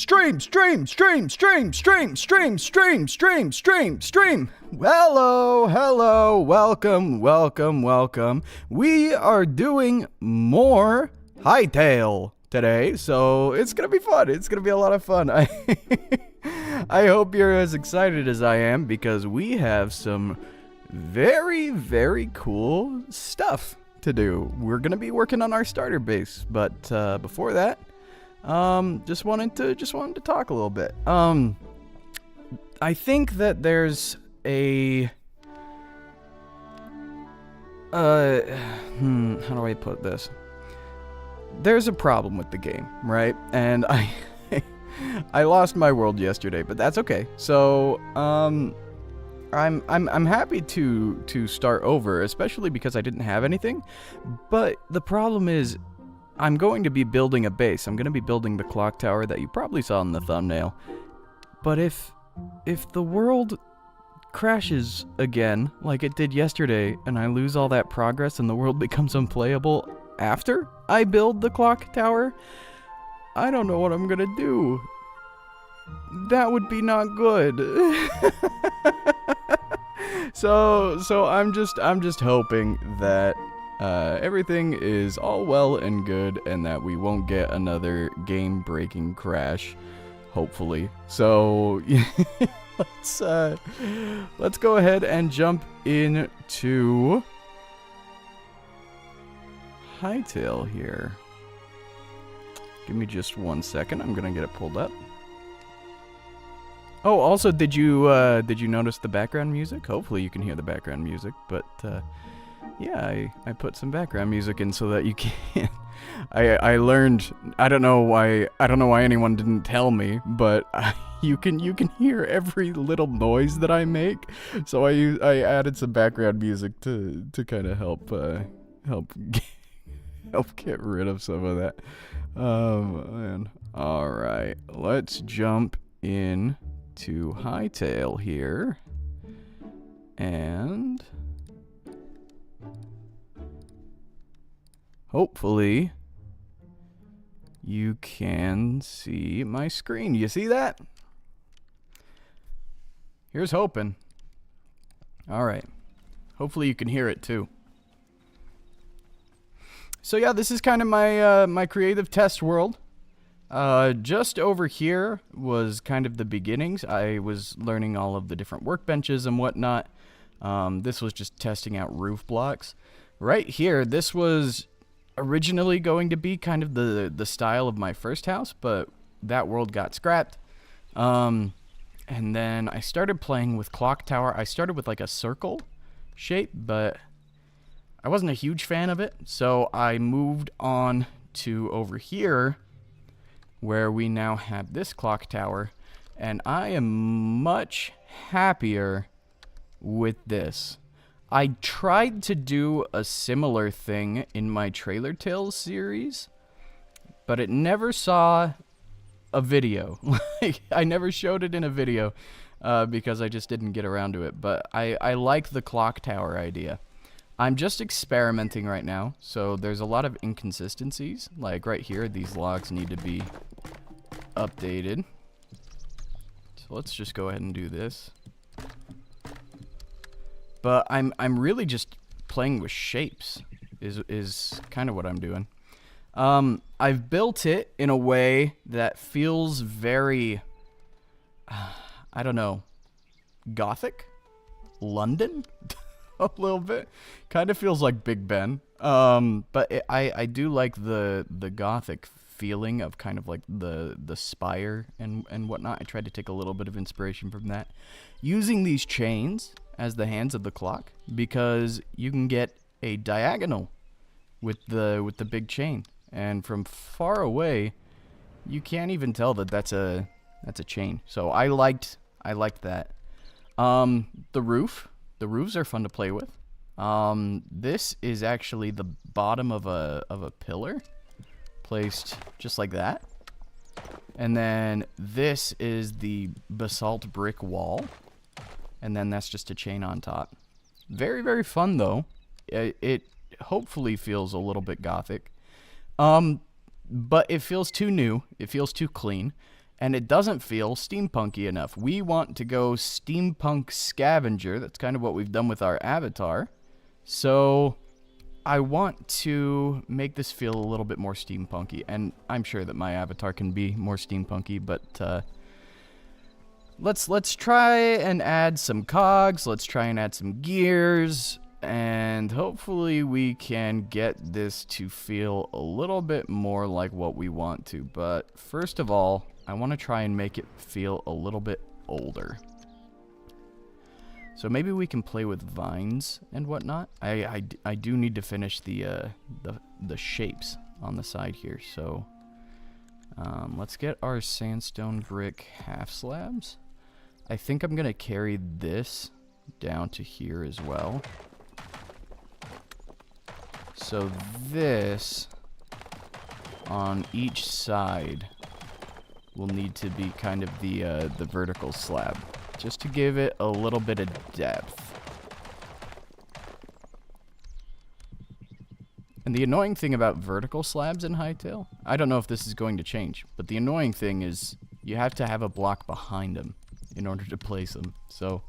Stream. Hello, welcome. We are doing more Hytale today, so it's gonna be fun. It's gonna be a lot of fun. I hope you're as excited as I am, because we have some very, very cool stuff to do. We're gonna be working on our starter base, but before that, just wanted to talk a little bit. I think that there's a how do I put this? There's a problem with the game, right? And I lost my world yesterday, but that's okay. So I'm happy to start over, especially because I didn't have anything. But the problem is, I'm going to be building a base. I'm going to be building the Clocktower that you probably saw in the thumbnail. But if the world crashes again, like it did yesterday, and I lose all that progress and the world becomes unplayable after I build the Clocktower, I don't know what I'm going to do. That would be not good. So I'm just hoping that everything is all well and good, and that we won't get another game-breaking crash, hopefully. So let's go ahead and jump into Hytale here. Give me just 1 second. I'm gonna get it pulled up. Oh, also, did you notice the background music? Hopefully you can hear the background music, but yeah, I put some background music in so that you can. I learned. I don't know why anyone didn't tell me, but you can hear every little noise that I make. So I added some background music to kind of help get rid of some of that. Man. All right, let's jump in to Hytale here, and hopefully you can see my screen. You see that? Here's hoping. All right. Hopefully you can hear it too. So yeah, this is kind of my my creative test world. Just over here was kind of the beginnings. I was learning all of the different workbenches and whatnot. This was just testing out roof blocks. Right here, this was originally going to be kind of the style of my first house, but that world got scrapped. And then I started playing with Clocktower. I started with like a circle shape, but I wasn't a huge fan of it, so I moved on to over here, where we now have this Clocktower, and I am much happier with this. I tried to do a similar thing in my Trailer Tales series, but it never saw a video. Like, I never showed it in a video because I just didn't get around to it, but I like the Clocktower idea. I'm just experimenting right now, so there's a lot of inconsistencies. Like right here, these logs need to be updated. So let's just go ahead and do this. But I'm really just playing with shapes is kind of what I'm doing. I've built it in a way that feels very I don't know, Gothic? London? A little bit. Kind of feels like Big Ben. But I do like the Gothic feeling of kind of like the spire and whatnot. I tried to take a little bit of inspiration from that, using these chains as the hands of the clock, because you can get a diagonal with the big chain, and from far away you can't even tell that that's a chain. So I liked that. The roofs are fun to play with. This is actually the bottom of a pillar, placed just like that. And then this is the basalt brick wall. And then that's just a chain on top. Very, very fun, though. It hopefully feels a little bit Gothic. But it feels too new. It feels too clean. And it doesn't feel steampunky enough. We want to go steampunk scavenger. That's kind of what we've done with our avatar. So I want to make this feel a little bit more steampunky. And I'm sure that my avatar can be more steampunky, but let's try and add some cogs. Let's try and add some gears. And hopefully we can get this to feel a little bit more like what we want to. But first of all, I want to try and make it feel a little bit older. So maybe we can play with vines and whatnot. I do need to finish the shapes on the side here. So let's get our sandstone brick half slabs. I think I'm going to carry this down to here as well. So this on each side will need to be kind of the vertical slab, just to give it a little bit of depth. And the annoying thing about vertical slabs in Hytale, I don't know if this is going to change, but the annoying thing is you have to have a block behind them in order to place them. So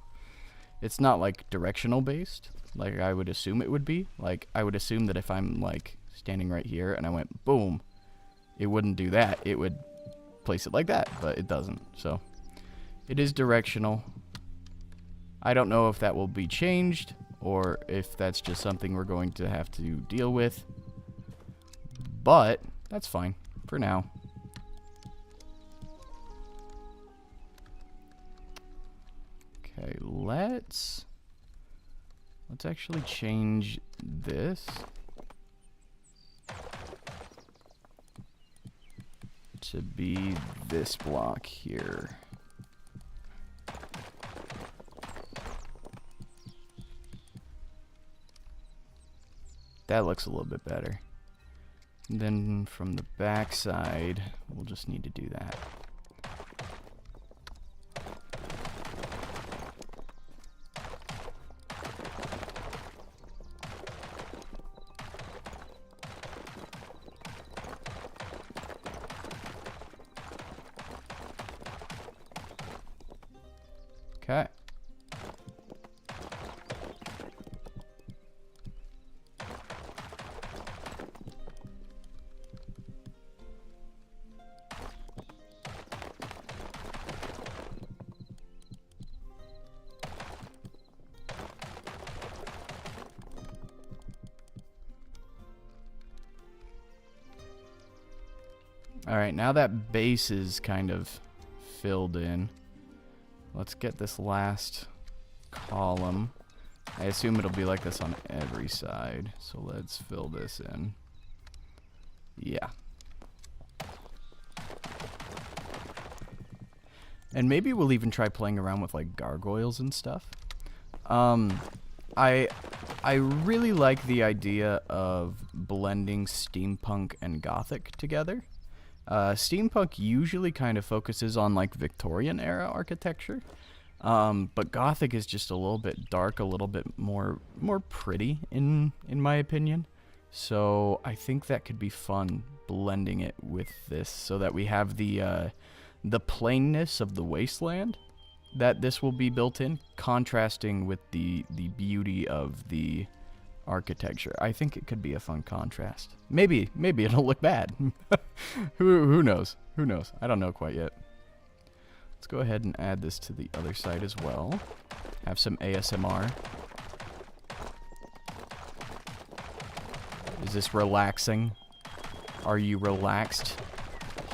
it's not like directional based, like I would assume it would be. Like I would assume that if I'm like standing right here and I went boom, it wouldn't do that. It would place it like that, but it doesn't. So it is directional. I don't know if that will be changed or if that's just something we're going to have to deal with, but that's fine for now. Okay, let's actually change this to be this block here. That looks a little bit better. And then from the back side, we'll just need to do that. Okay. All right, now that base is kind of filled in, let's get this last column. I assume it'll be like this on every side, so let's fill this in. Yeah. And maybe we'll even try playing around with like gargoyles and stuff. I really like the idea of blending steampunk and gothic together. Steampunk usually kind of focuses on like Victorian era architecture, but Gothic is just a little bit dark, a little bit more pretty in my opinion. So I think that could be fun blending it with this, so that we have the plainness of the wasteland that this will be built in, contrasting with the beauty of the architecture. I think it could be a fun contrast. Maybe it'll look bad. Who knows? Who knows? I don't know quite yet. Let's go ahead and add this to the other side as well. Have some ASMR. Is this relaxing? Are you relaxed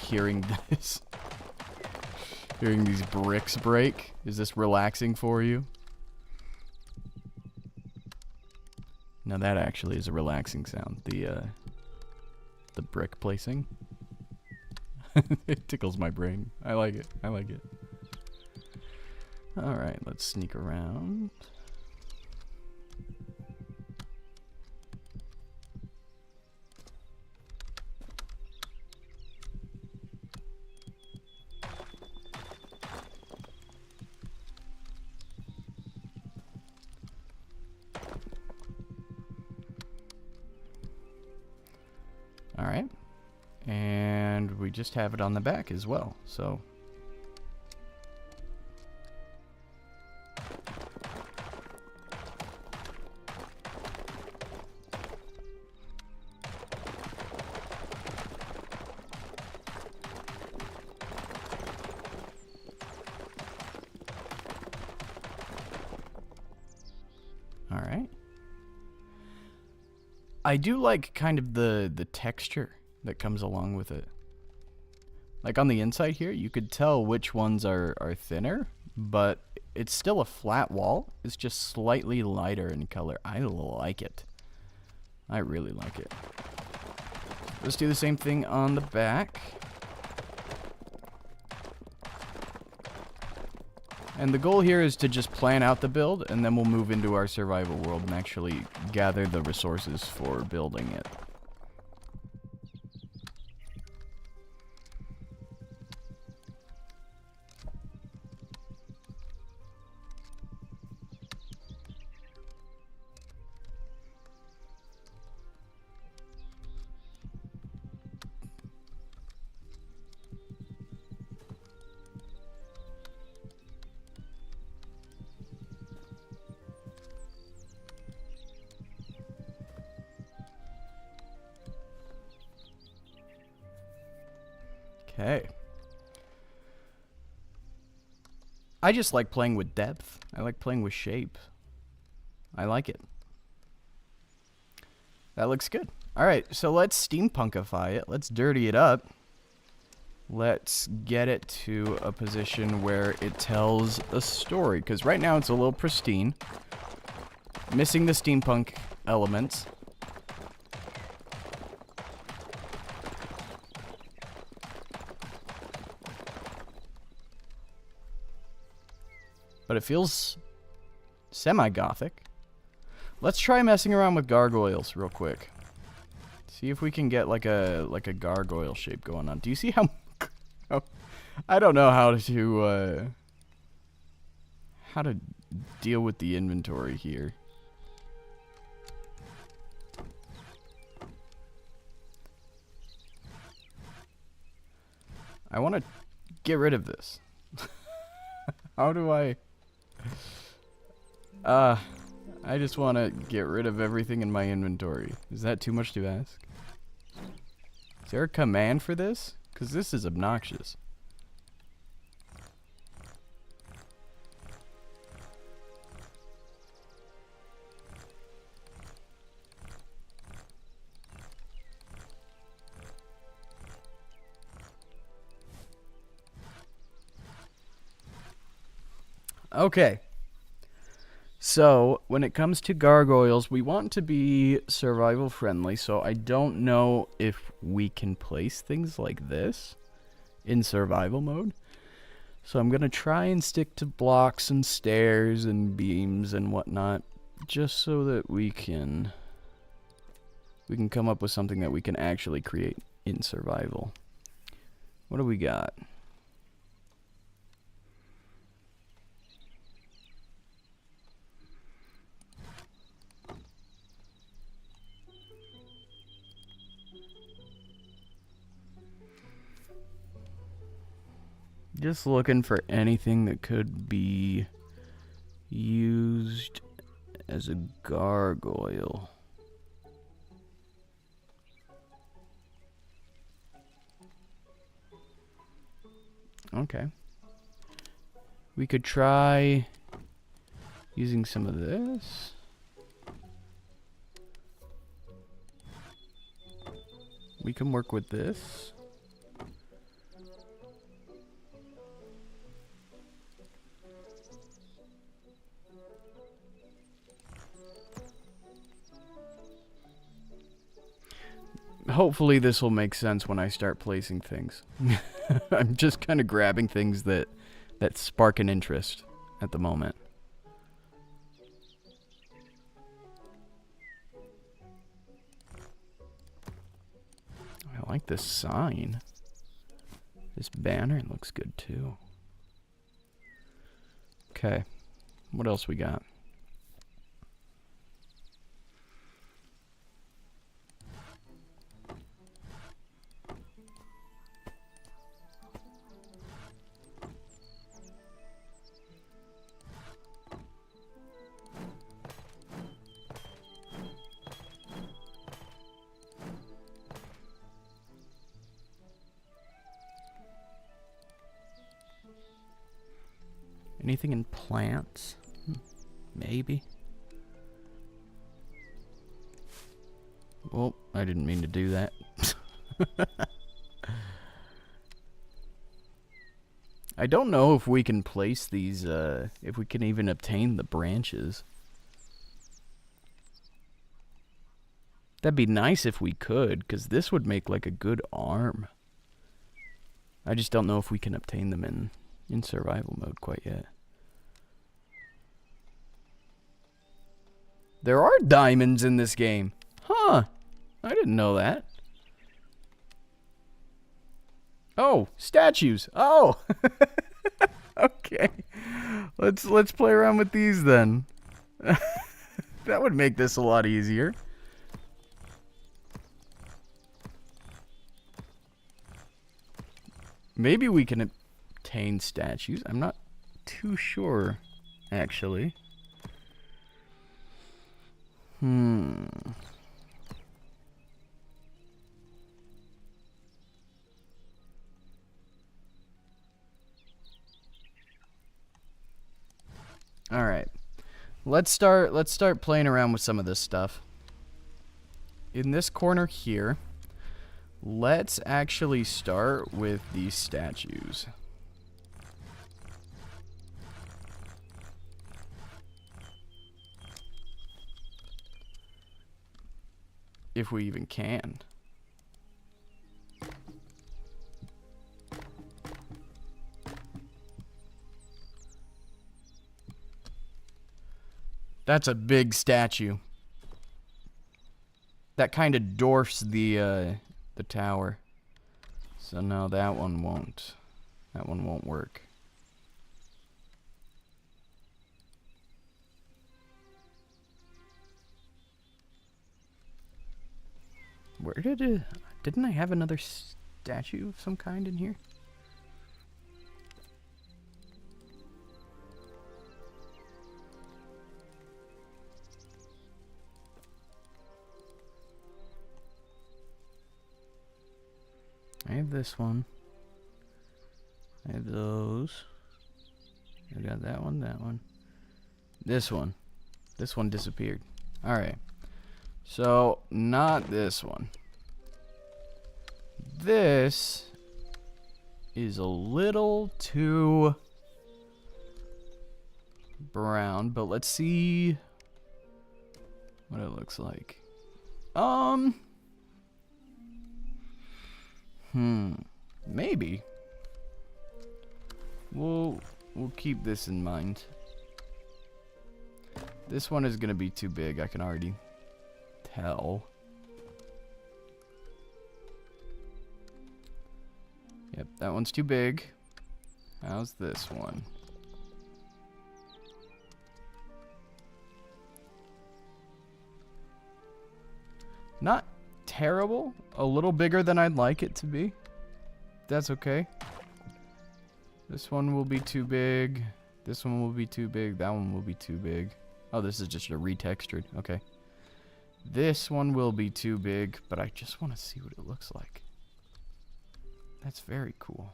hearing this? Hearing these bricks break? Is this relaxing for you? Now that actually is a relaxing sound. The brick placing. It tickles my brain. I like it. I like it. Alright, let's sneak around. Alright. And we just have it on the back as well. So Alright. I do like kind of the texture that comes along with it. Like on the inside here, you could tell which ones are thinner, but it's still a flat wall. It's just slightly lighter in color. I like it. I really like it. Let's do the same thing on the back. And the goal here is to just plan out the build, and then we'll move into our survival world and actually gather the resources for building it. Okay. I just like playing with depth. I like playing with shape. I like it. That looks good. Alright, so let's steampunkify it. Let's dirty it up. Let's get it to a position where it tells a story. Because right now it's a little pristine. Missing the steampunk elements. But it feels semi-gothic. Let's try messing around with gargoyles real quick. See if we can get like a gargoyle shape going on. Do you see how? Oh, I don't know how to deal with the inventory here. I want to get rid of this. How do I? I just want to get rid of everything in my inventory. Is that too much to ask? Is there a command for this? Because this is obnoxious. Okay. So, when it comes to gargoyles, we want to be survival friendly, so I don't know if we can place things like this in survival mode. So I'm going to try and stick to blocks and stairs and beams and whatnot, just so that we can come up with something that we can actually create in survival. What do we got? Just looking for anything that could be used as a gargoyle. Okay. We could try using some of this. We can work with this. Hopefully this will make sense when I start placing things. I'm just kind of grabbing things that spark an interest at the moment. I like this sign. This banner looks good too. Okay. What else we got? Anything in plants? Maybe. Oh, I didn't mean to do that. I don't know if we can place these, if we can even obtain the branches. That'd be nice if we could, because this would make like a good arm. I just don't know if we can obtain them in survival mode quite yet. There are diamonds in this game. Huh. I didn't know that. Oh, statues. Oh. Okay. Let's play around with these then. That would make this a lot easier. Maybe we can obtain statues. I'm not too sure, actually. All right. Let's start playing around with some of this stuff. In this corner here, let's actually start with these statues. If we even can. That's a big statue. That kind of dwarfs the tower. So no, that one won't. That one won't work. Where didn't I have another statue of some kind in here? I have this one. I have those. I got that one, that one. This one. This one disappeared. Alright. So, not this one. This is a little too brown, but let's see what it looks like. Maybe. We'll keep this in mind. This one is gonna be too big, I can already tell. Yep, that one's too big. How's this one? Not terrible. A little bigger than I'd like it to be. That's okay. This one will be too big. This one will be too big. That one will be too big. Oh, this is just a retextured. Okay. This one will be too big, but I just want to see what it looks like. That's very cool.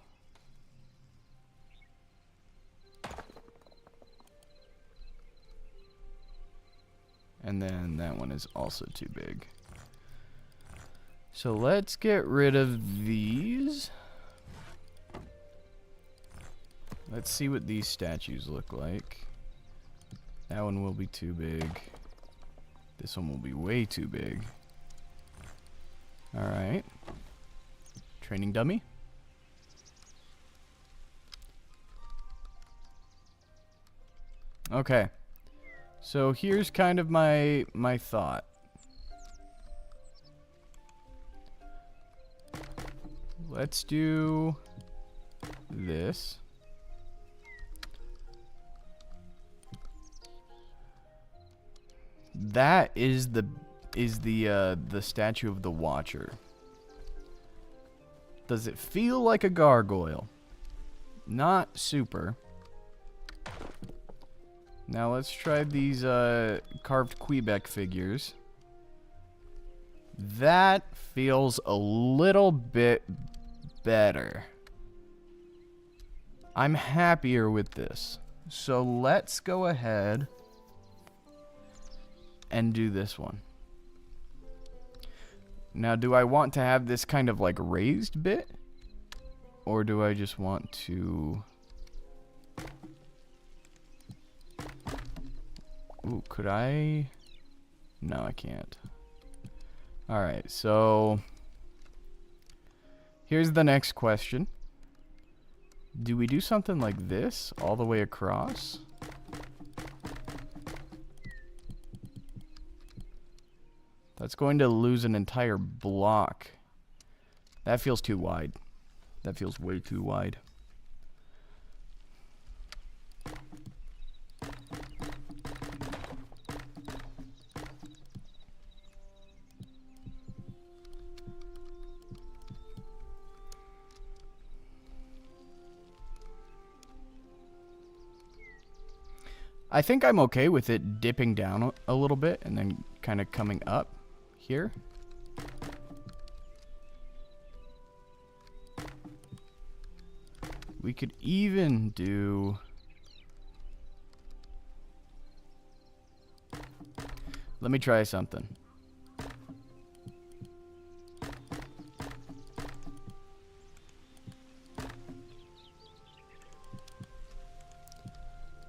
And then that one is also too big. So let's get rid of these. Let's see what these statues look like. That one will be too big. This one will be way too big. Alright. Training dummy. Okay. So here's kind of my thought. Let's do this. That is the statue of the Watcher. Does it feel like a gargoyle? Not super. Now let's try these carved Quebec figures. That feels a little bit better. I'm happier with this. So let's go ahead and do this one. Now, do I want to have this kind of like raised bit? Or do I just want to... Ooh, could I... No, I can't. Alright, so... Here's the next question. Do we do something like this all the way across? That's going to lose an entire block. That feels too wide. That feels way too wide. I think I'm okay with it dipping down a little bit and then kind of coming up here. We could even do... Let me try something.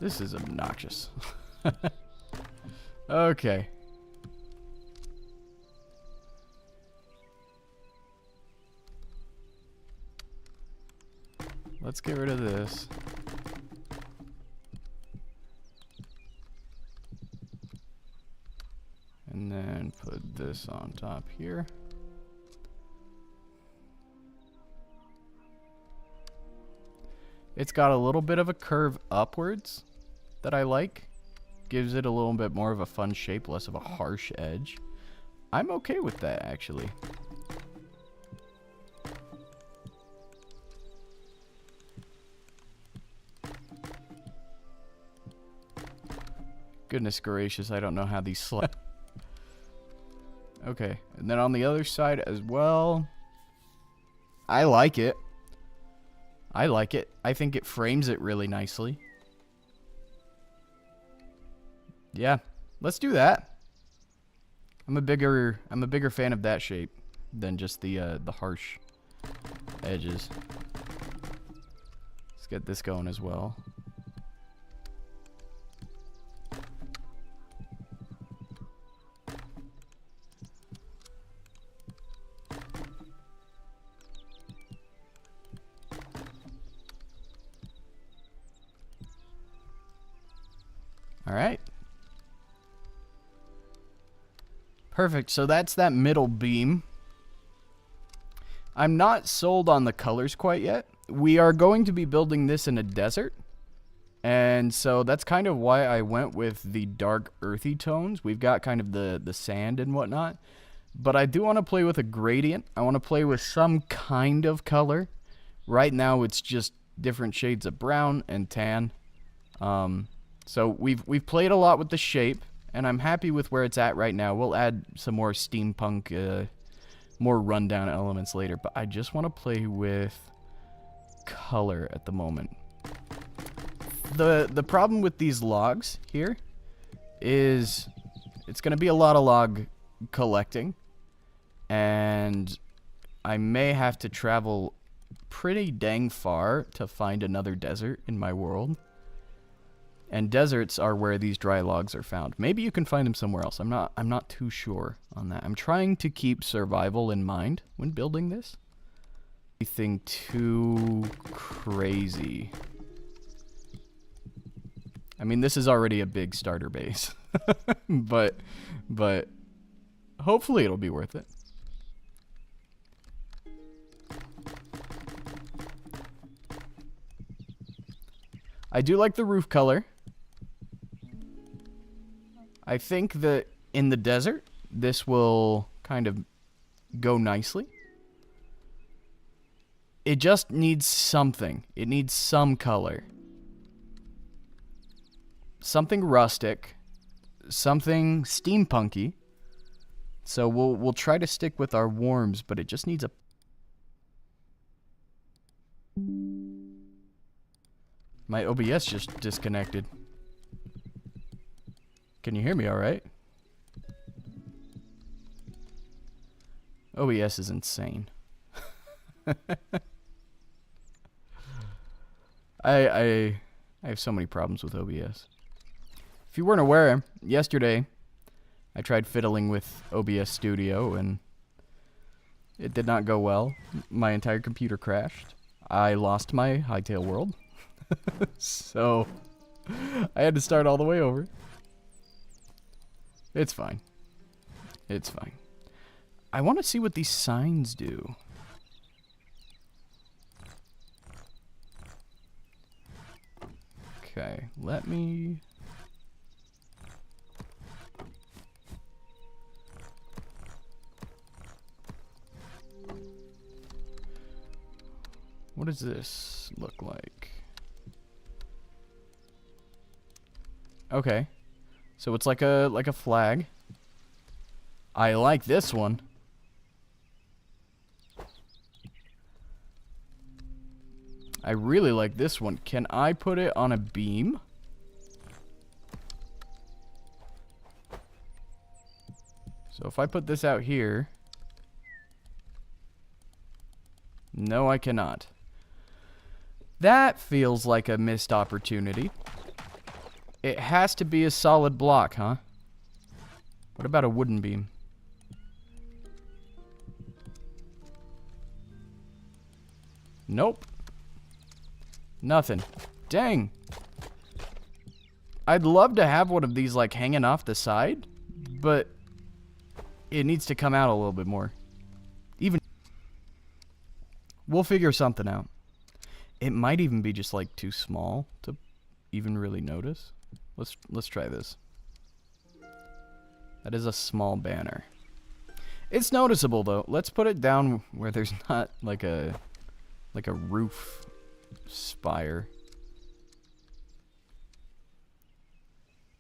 This is obnoxious. Okay. Let's get rid of this. And then put this on top here. It's got a little bit of a curve upwards that I like. Gives it a little bit more of a fun shape, less of a harsh edge. I'm okay with that, actually. Goodness gracious, I don't know how these slide. Okay, and then on the other side as well. I like it. I like it. I think it frames it really nicely. Yeah, let's do that. I'm a bigger fan of that shape than just the harsh edges. Let's get this going as well. All right. Perfect. So that's that middle beam. I'm not sold on the colors quite yet. We are going to be building this in a desert. And so that's kind of why I went with the dark earthy tones. We've got kind of the sand and whatnot. But I do want to play with a gradient. I want to play with some kind of color. Right now it's just different shades of brown and tan. So we've played a lot with the shape, and I'm happy with where it's at right now. We'll add some more steampunk, more rundown elements later, but I just want to play with color at the moment. The problem with these logs here is it's going to be a lot of log collecting, and I may have to travel pretty dang far to find another desert in my world. And deserts are where these dry logs are found. Maybe you can find them somewhere else. I'm not too sure on that. I'm trying to keep survival in mind when building this. Anything too crazy. I mean, this is already a big starter base. but hopefully it'll be worth it. I do like the roof color. I think that in the desert, this will kind of go nicely. It just needs something. It needs some color. Something rustic. Something steampunky. So we'll try to stick with our warms, but it just needs a... My OBS just disconnected. Can you hear me all right? OBS is insane. I have so many problems with OBS. If you weren't aware, yesterday I tried fiddling with OBS Studio and it did not go well. My entire computer crashed. I lost my Hytale world. So I had to start all the way over. It's fine. It's fine. I want to see what these signs do. Okay, let me... What does this look like? Okay. So it's like a flag. I like this one. I really like this one. Can I put it on a beam? So if I put this out here... No, I cannot. That feels like a missed opportunity. It has to be a solid block, huh? What about a wooden beam? Nope. Nothing. Dang. I'd love to have one of these like hanging off the side, but it needs to come out a little bit more. Even we'll figure something out. It might even be just like too small to even really notice. Let's try this. That is a small banner. It's noticeable though. Let's put it down where there's not like a roof spire.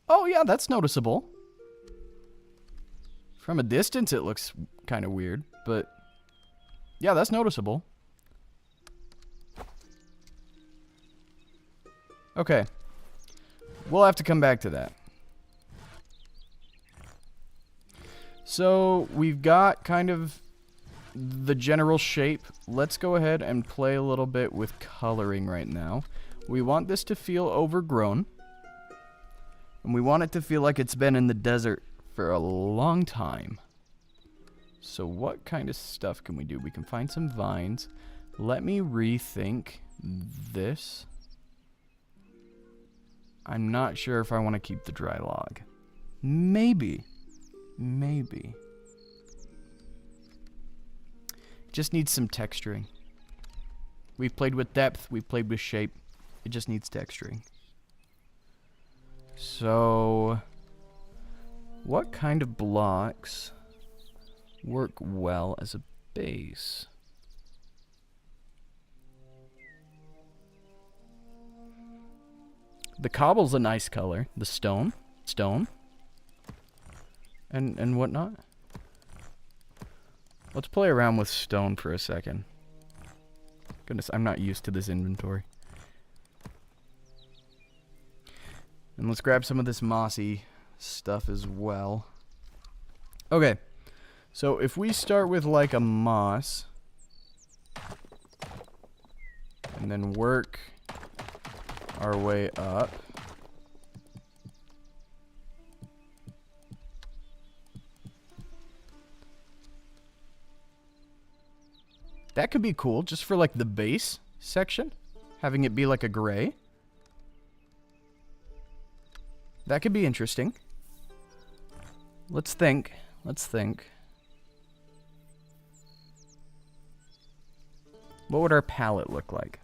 Oh yeah, that's noticeable. From a distance it looks kind of weird, but yeah, that's noticeable. Okay. We'll have to come back to that. So, we've got kind of the general shape. Let's go ahead and play a little bit with coloring right now. We want this to feel overgrown. And we want it to feel like it's been in the desert for a long time. So what kind of stuff can we do? We can find some vines. Let me rethink this. I'm not sure if I want to keep the dry log. Maybe. Maybe. Just needs some texturing. We've played with depth, we've played with shape. It just needs texturing. So, what kind of blocks work well as a base? The cobble's a nice color. The stone. And whatnot. Let's play around with stone for a second. Goodness, I'm not used to this inventory. And let's grab some of this mossy stuff as well. Okay. So if we start with like a moss. And then work our way up. That could be cool, just for like the base section. Having it be like a gray. That could be interesting. Let's think. Let's think. What would our palette look like?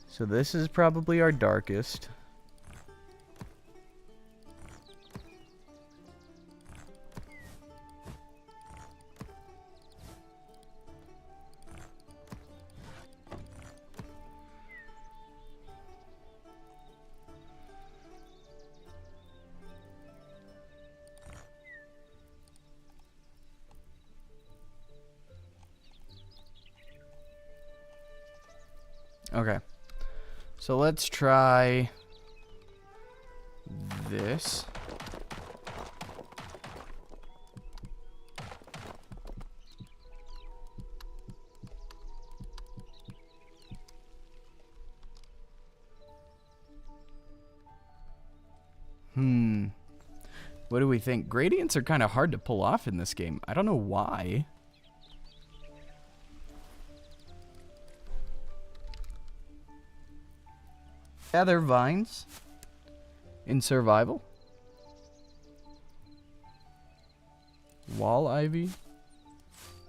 So this is probably our darkest. Okay. So let's try this. What do we think? Gradients are kind of hard to pull off in this game. I don't know why. Yeah, they're vines in survival. Wall ivy.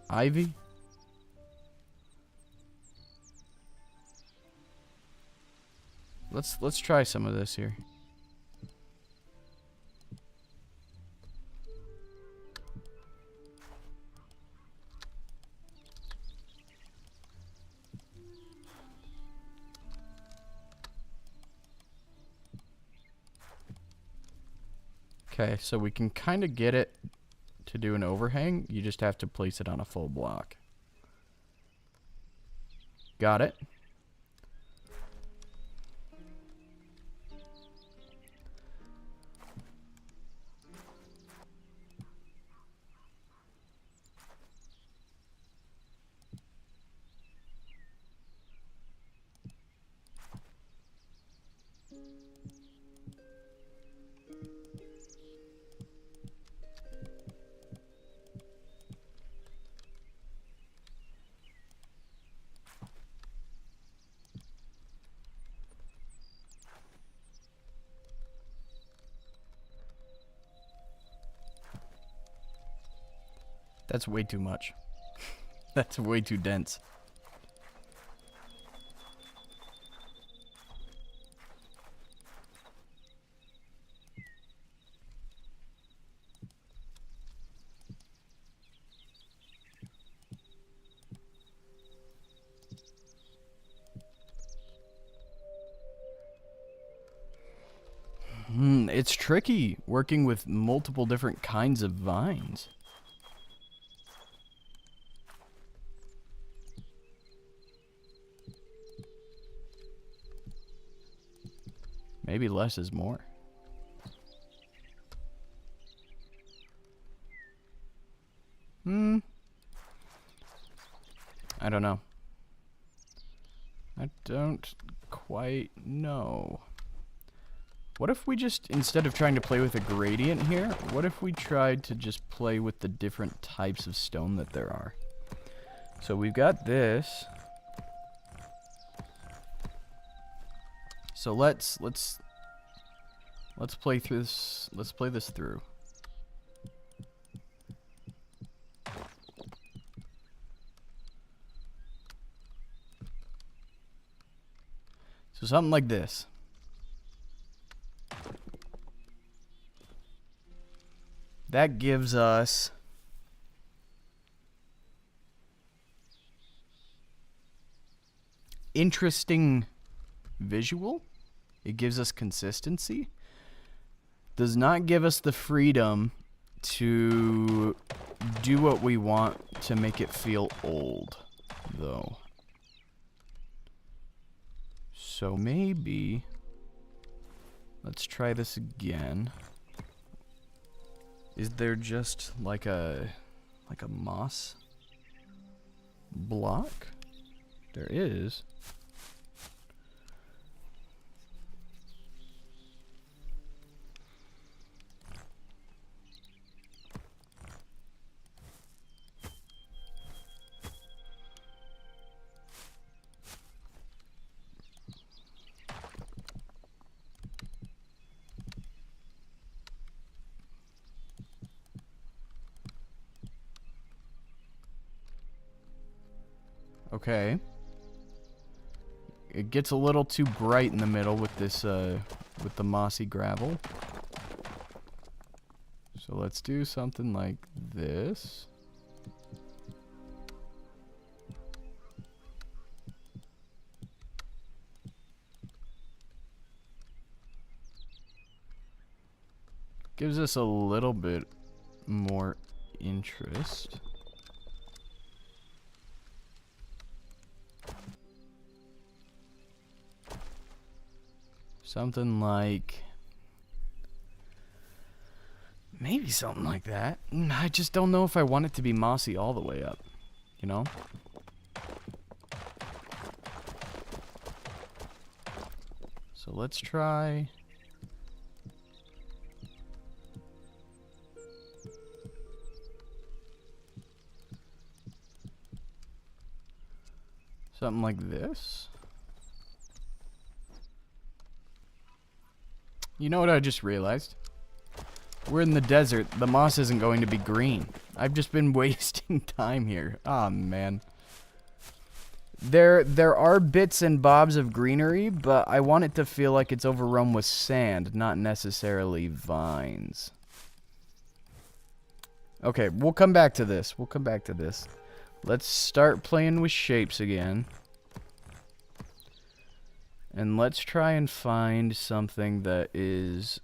Ivy. Let's try some of this here. Okay, so we can kind of get it to do an overhang. You just have to place it on a full block. Got it. That's way too much. That's way too dense. It's tricky working with multiple different kinds of vines. Maybe less is more. I don't know. I don't quite know. What if we just, instead of trying to play with a gradient here, what if we tried to just play with the different types of stone that there are? So we've got this. So let's play through this. Let's play this through. So something like this. That gives us interesting visual. It gives us consistency. Does not give us the freedom to do what we want to make it feel old, though. So maybe let's try this again. Is there just like a moss block? There is. Okay. It gets a little too bright in the middle with this, with the mossy gravel. So let's do something like this. Gives us a little bit more interest. Something like... maybe something like that. I just don't know if I want it to be mossy all the way up, you know? So let's try Something like this. You know what I just realized? We're in the desert. The moss isn't going to be green. I've just been wasting time here. Aw, man. There are bits and bobs of greenery, but I want it to feel like it's overrun with sand, not necessarily vines. Okay, we'll come back to this. We'll come back to this. Let's start playing with shapes again. And let's try and find something that is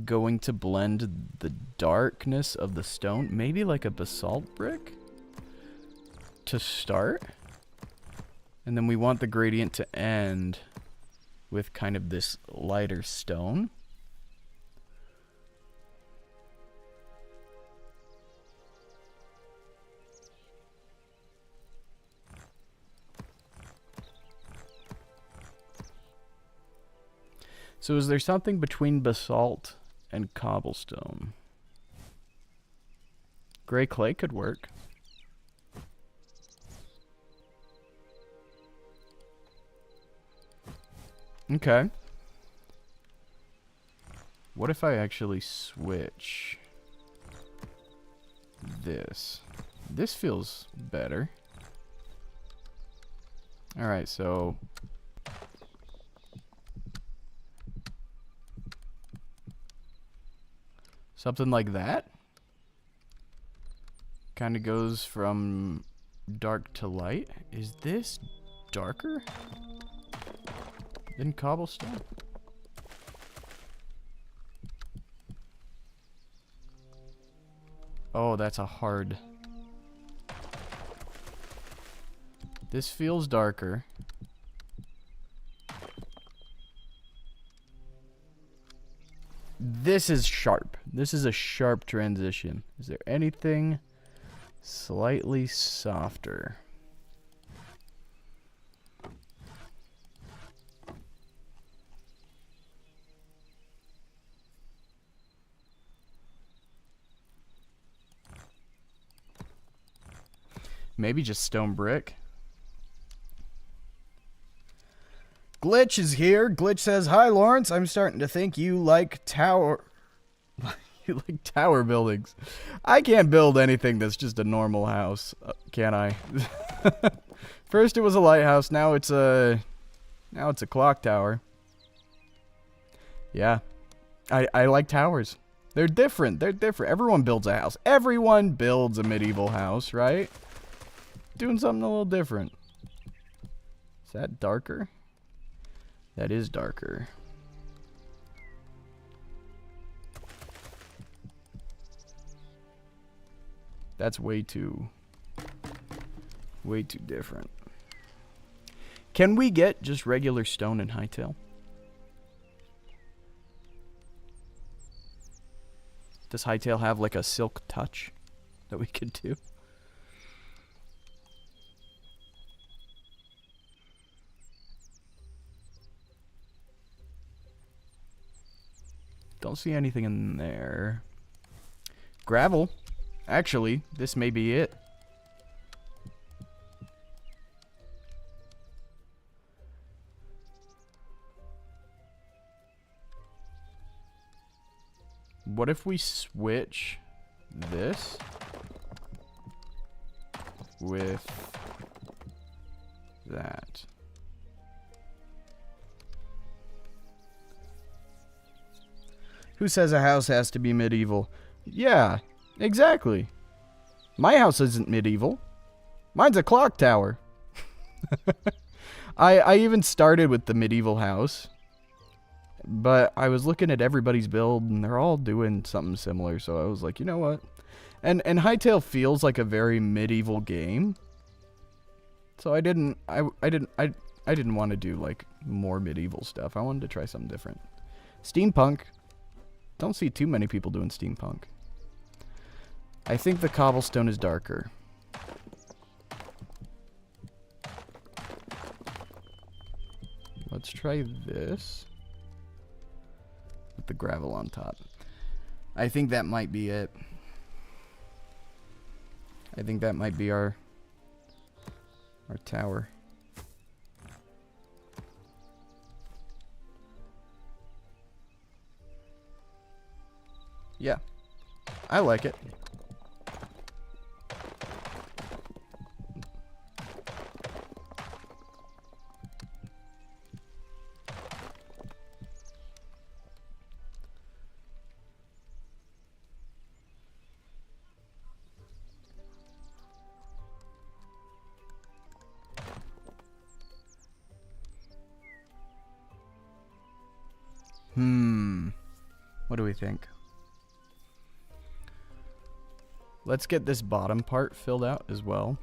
going to blend the darkness of the stone. Maybe like a basalt brick to start. And then we want the gradient to end with kind of this lighter stone. So is there something between basalt and cobblestone? Gray clay could work. Okay. What if I actually switch this? This feels better. Alright, so something like that. Kind of goes from dark to light. Is this darker than cobblestone? Oh, that's a hard. This feels darker. This is sharp. This is a sharp transition. Is there anything slightly softer? Maybe just stone brick. Glitch is here. Glitch says, "Hi, Lawrence. I'm starting to think you like tower... you like tower buildings." I can't build anything that's just a normal house, can I? First it was a lighthouse. Now it's a clock tower. Yeah. I like towers. They're different. They're different. Everyone builds a house. Everyone builds a medieval house, right? Doing something a little different. Is that darker? That is darker. That's way too different. Can we get just regular stone in Hytale? Does Hytale have like a silk touch that we could do? Don't see anything in there. Gravel. Actually, this may be it. What if we switch this with that? Who says a house has to be medieval? Yeah, exactly. My house isn't medieval. Mine's a clock tower. I even started with the medieval house. But I was looking at everybody's build and they're all doing something similar, so I was like, you know what? And Hytale feels like a very medieval game. So I didn't want to do like more medieval stuff. I wanted to try something different. Steampunk. Don't see too many people doing steampunk. I think the cobblestone is darker. Let's try this. With the gravel on top. I think that might be it. I think that might be our tower. Yeah, I like it. What do we think? Let's get this bottom part filled out as well.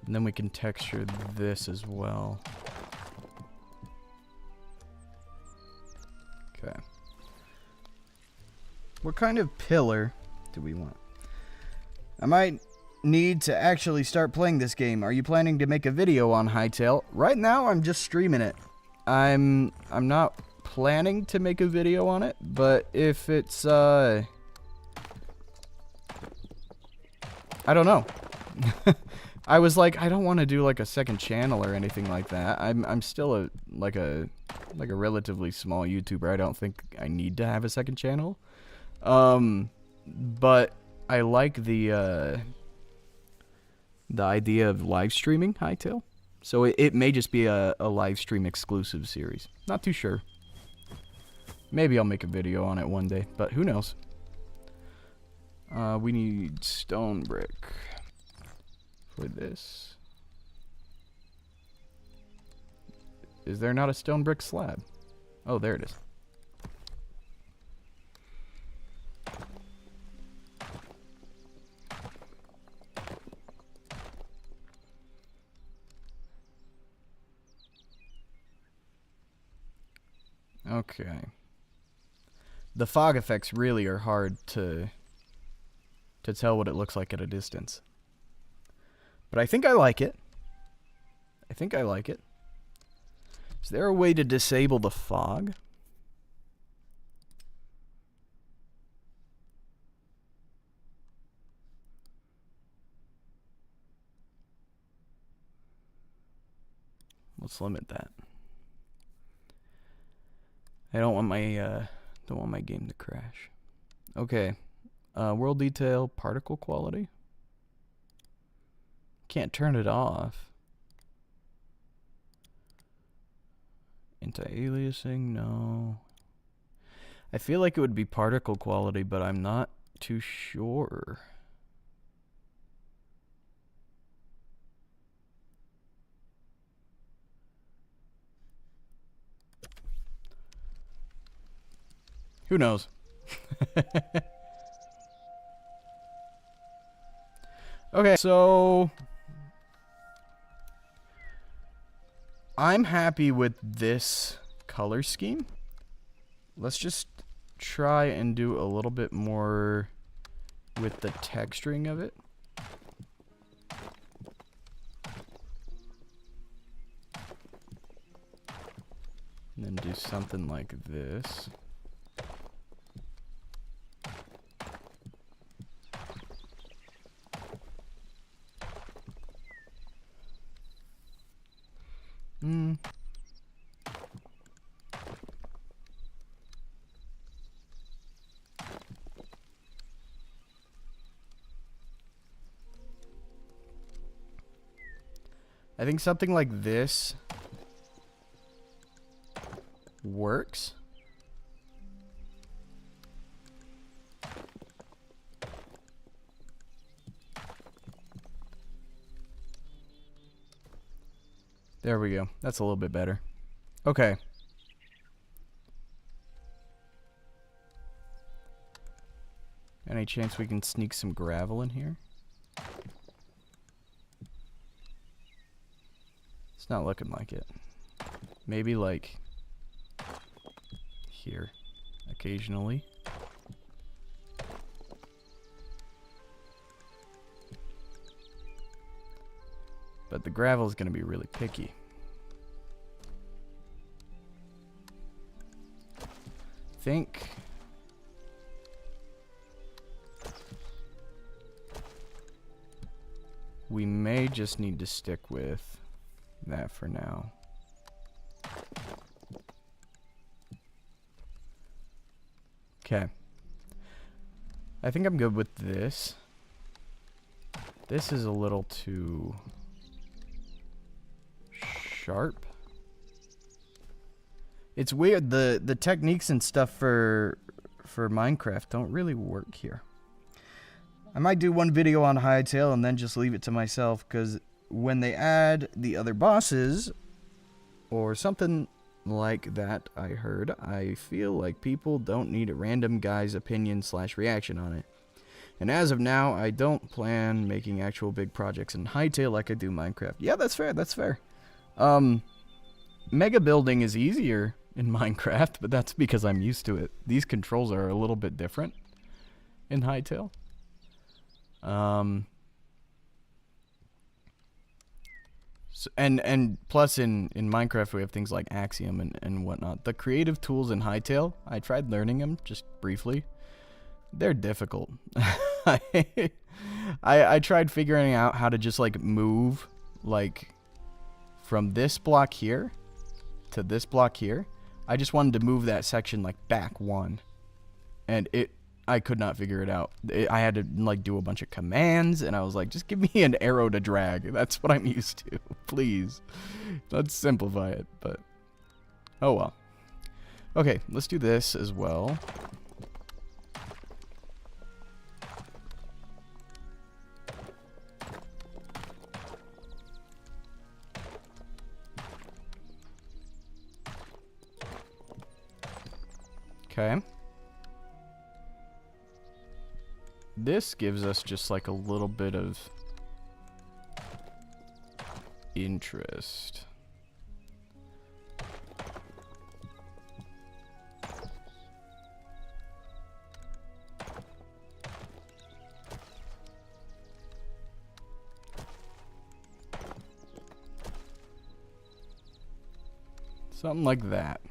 And then we can texture this as well. Okay. What kind of pillar do we want? I might need to actually start playing this game. Are you planning to make a video on Hytale? Right now, I'm just streaming it. I'm not planning to make a video on it, but if it's I don't know. I was like, I don't want to do like a second channel or anything like that. I'm still a relatively small YouTuber. I don't think I need to have a second channel. But I like the idea of live streaming Hytale. So it may just be a live stream exclusive series. Not too sure. Maybe I'll make a video on it one day, but who knows? We need stone brick for this. Is there not a stone brick slab? Oh, there it is. Okay. The fog effects really are hard to tell what it looks like at a distance. But I think I like it. I think I like it. Is there a way to disable the fog? Let's limit that. I don't want my game to crash. Okay. World detail, particle quality. Can't turn it off. Anti-aliasing, no. I feel like it would be particle quality, but I'm not too sure. Who knows? Okay, so I'm happy with this color scheme. Let's just try and do a little bit more with the texturing of it. And then do something like this. I think something like this works. There we go. That's a little bit better. Okay. Any chance we can sneak some gravel in here? It's not looking like it. Maybe like here occasionally. But the gravel is going to be really picky. may just need to stick with that for now. Okay. I think I'm good with this. This is a little too sharp. It's weird, the techniques and stuff for Minecraft don't really work here. I might do one video on Hytale and then just leave it to myself, because when they add the other bosses or something like that, I heard, I feel like people don't need a random guy's opinion / reaction on it. And as of now, I don't plan making actual big projects in Hytale like I do Minecraft. Yeah, that's fair, that's fair. Mega building is easier in Minecraft, but that's because I'm used to it. These controls are a little bit different in Hytale. So, and plus in Minecraft we have things like Axiom and whatnot. The creative tools in Hytale, I tried learning them just briefly. They're difficult. I tried figuring out how to just like move like from this block here to this block here. I just wanted to move that section like back one, and I could not figure it out. I had to like do a bunch of commands, and I was like, just give me an arrow to drag. That's what I'm used to. Please. Let's simplify it, but oh well. Okay, let's do this as well. Okay. This gives us just like a little bit of interest. Something like that.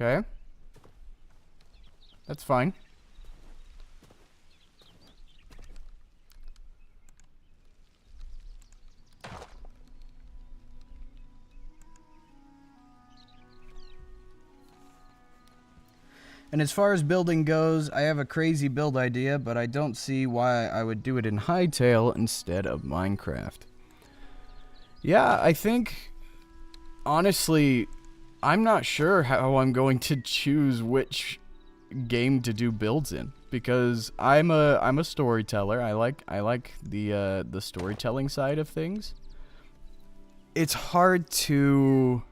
Okay. That's fine. And as far as building goes, I have a crazy build idea, but I don't see why I would do it in Hytale instead of Minecraft. Yeah, I think, honestly, I'm not sure how I'm going to choose which game to do builds in, because I'm a storyteller. I like the storytelling side of things. It's hard to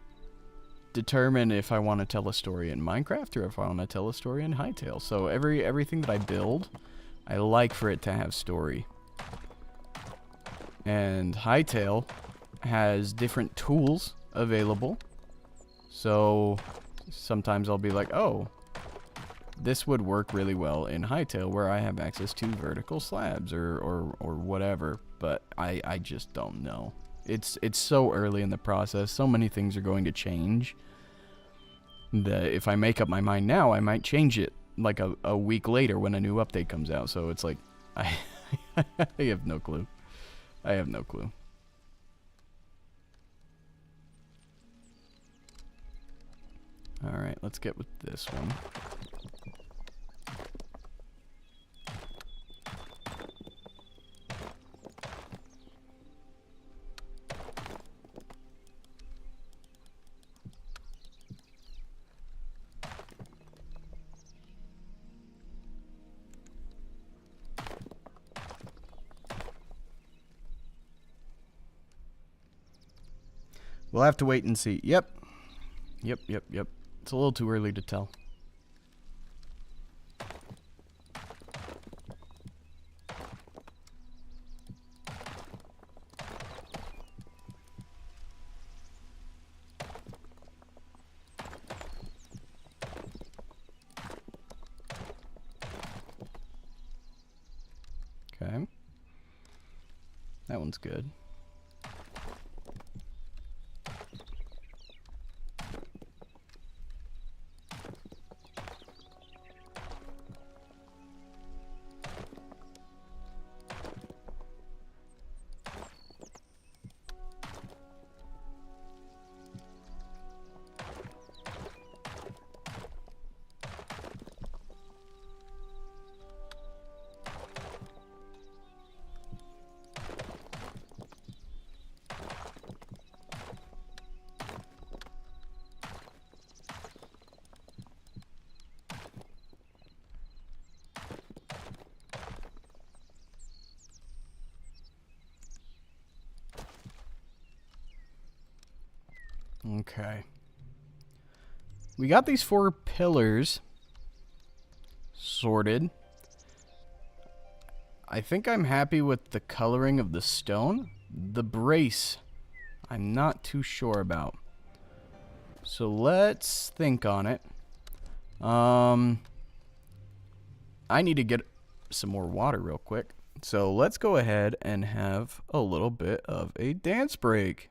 determine if I want to tell a story in Minecraft or if I want to tell a story in Hytale. So everything that I build, I like for it to have story. And Hytale has different tools available. So sometimes I'll be like, oh, this would work really well in Hytale where I have access to vertical slabs or whatever, but I just don't know. It's so early in the process. So many things are going to change that if I make up my mind now, I might change it like a week later when a new update comes out. So it's like, I have no clue. I have no clue. Alright, let's get with this one. We'll have to wait and see. Yep. Yep. It's a little too early to tell. Okay. That one's good. Okay. We got these 4 pillars sorted. I think I'm happy with the coloring of the stone. The brace, I'm not too sure about. So let's think on it. I need to get some more water real quick. So let's go ahead and have a little bit of a dance break.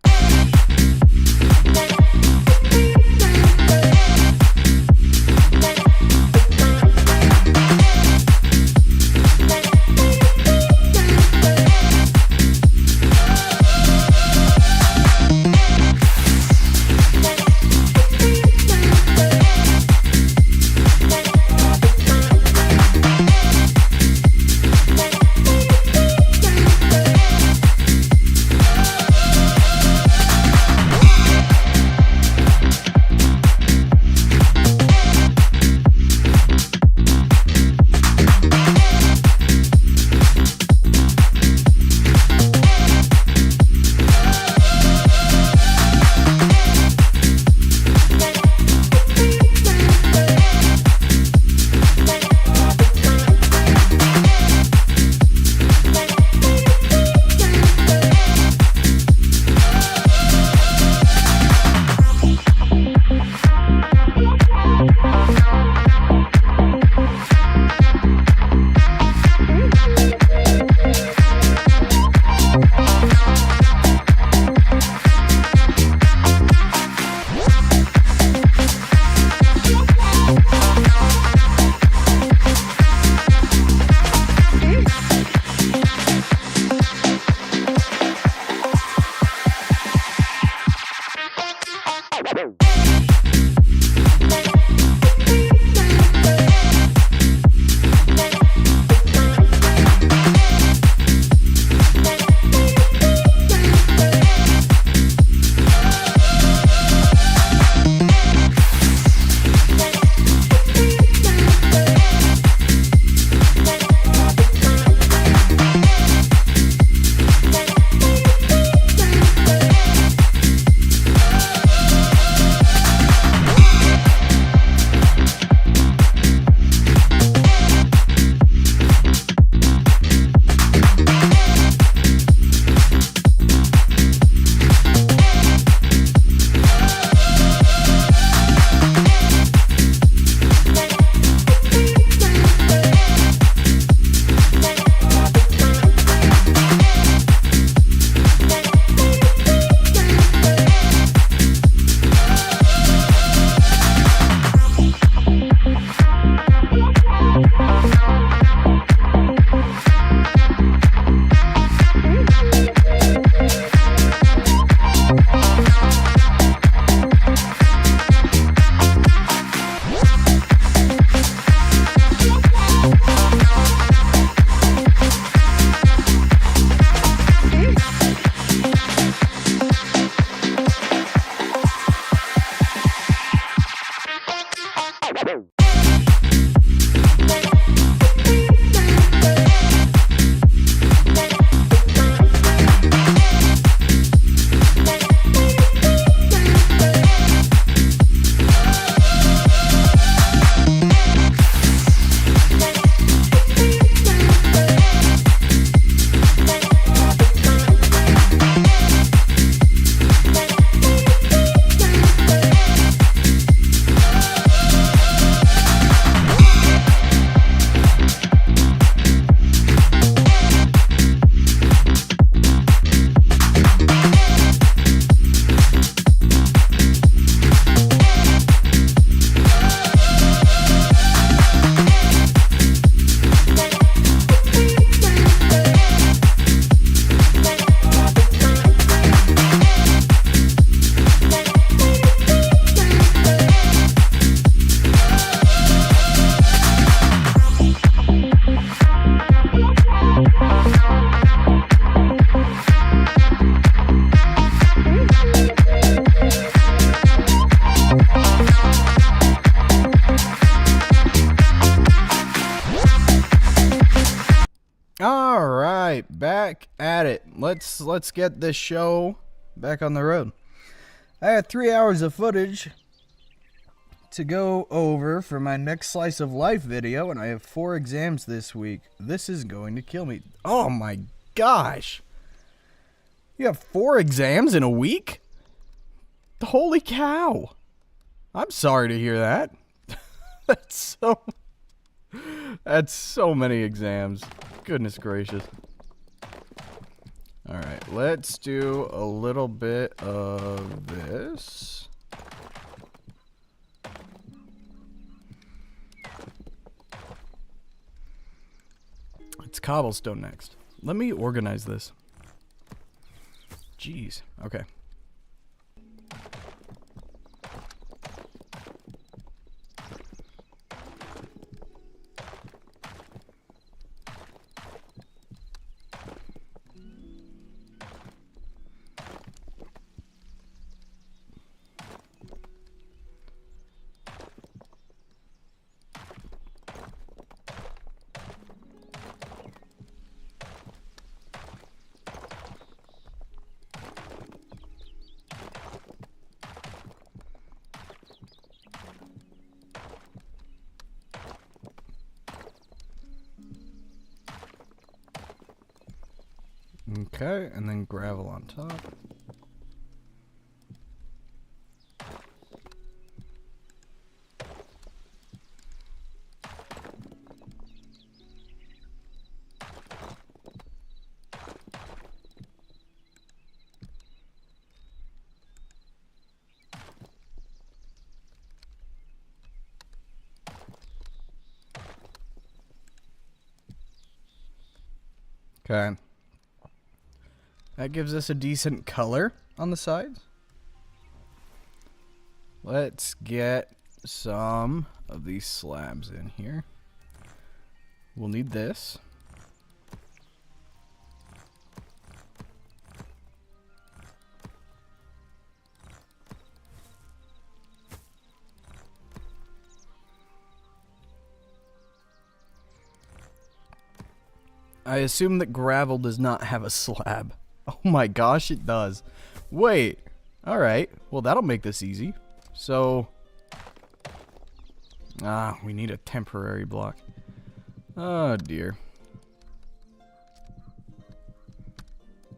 Back at it. Let's get this show back on the road. I had 3 hours of footage to go over for my next slice of life video, and I have 4 exams this week. This is going to kill me. Oh my gosh. You have 4 exams in a week? Holy cow. I'm sorry to hear that. That's so many exams. Goodness gracious. Alright, let's do a little bit of this. It's cobblestone next. Let me organize this. Jeez. Okay. Okay, and then gravel on top. Okay. That gives us a decent color on the sides. Let's get some of these slabs in here. We'll need this. I assume that gravel does not have a slab. Oh my gosh, it does. Wait. Alright. Well, that'll make this easy. So... we need a temporary block. Oh dear.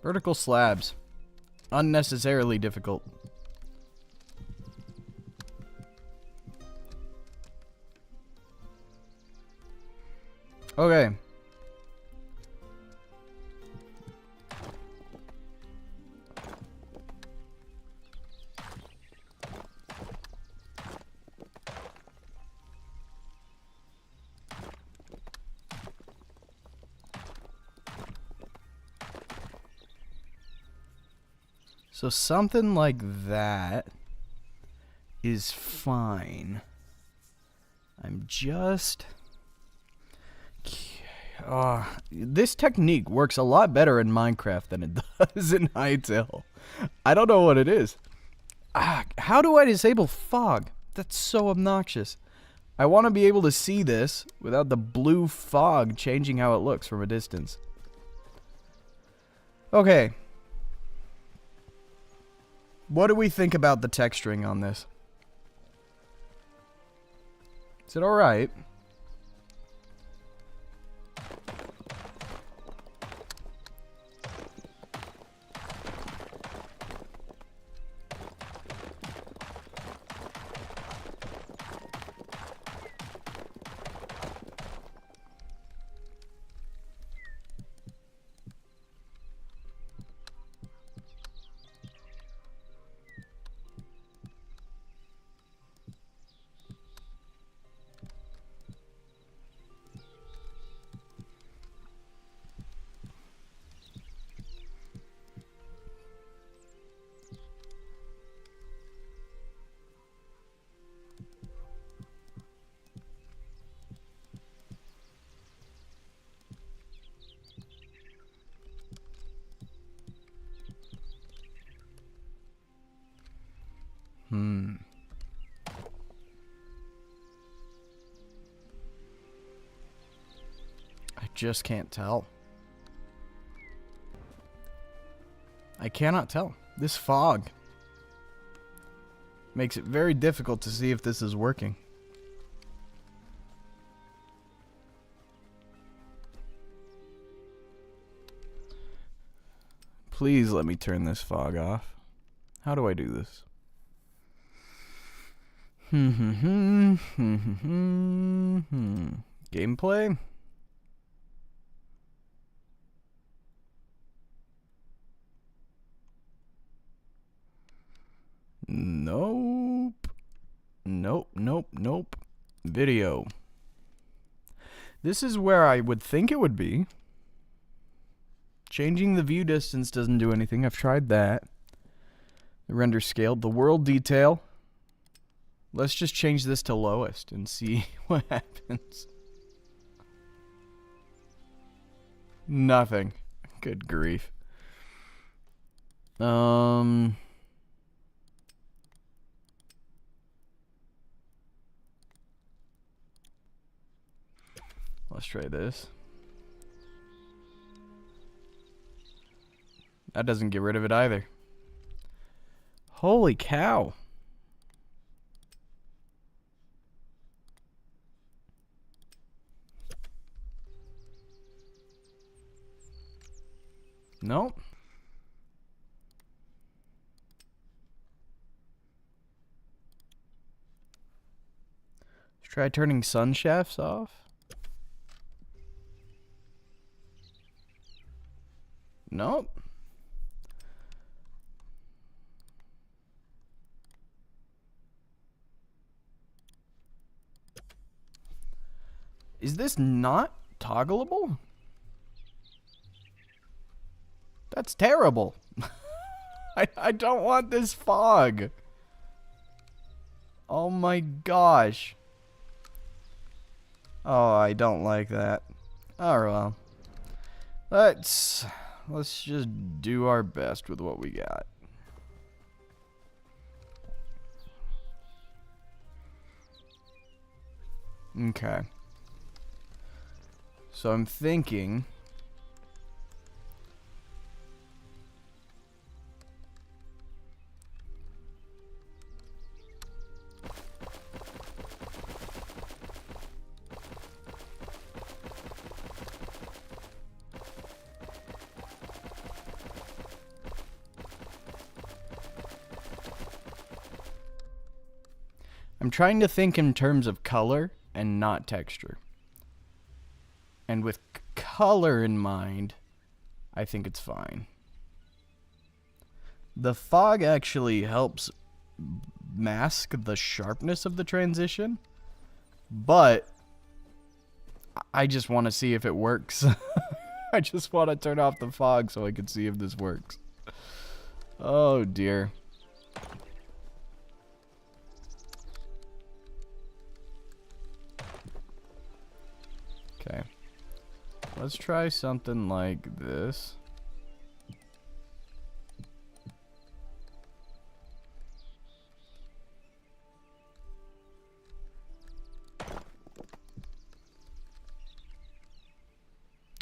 Vertical slabs. Unnecessarily difficult. Okay. So something like that is fine. I'm just... this technique works a lot better in Minecraft than it does in Hytale. I don't know what it is. How do I disable fog? That's so obnoxious. I want to be able to see this without the blue fog changing how it looks from a distance. Okay. What do we think about the texturing on this? Is it alright? I just can't tell. I cannot tell. This fog Makes it very difficult to see if this is working. Please let me turn this fog off. How do I do this? Gameplay? Nope. Nope. Video. This is where I would think it would be. Changing the view distance doesn't do anything. I've tried that. The render scaled. The world detail. Let's just change this to lowest and see what happens. Nothing. Good grief. Let's try this. That doesn't get rid of it either. Holy cow. Nope. Let's try turning sun shafts off. Nope. Is this not toggleable? That's terrible. I don't want this fog. Oh my gosh. Oh, I don't like that. Oh well. Let's just do our best with what we got. Okay. So I'm thinking I'm trying to think in terms of color and not texture. And with color in mind, I think it's fine. The fog actually helps mask the sharpness of the transition, but I just want to see if it works. I just want to turn off the fog so I can see if this works. Oh dear. Okay. Let's try something like this.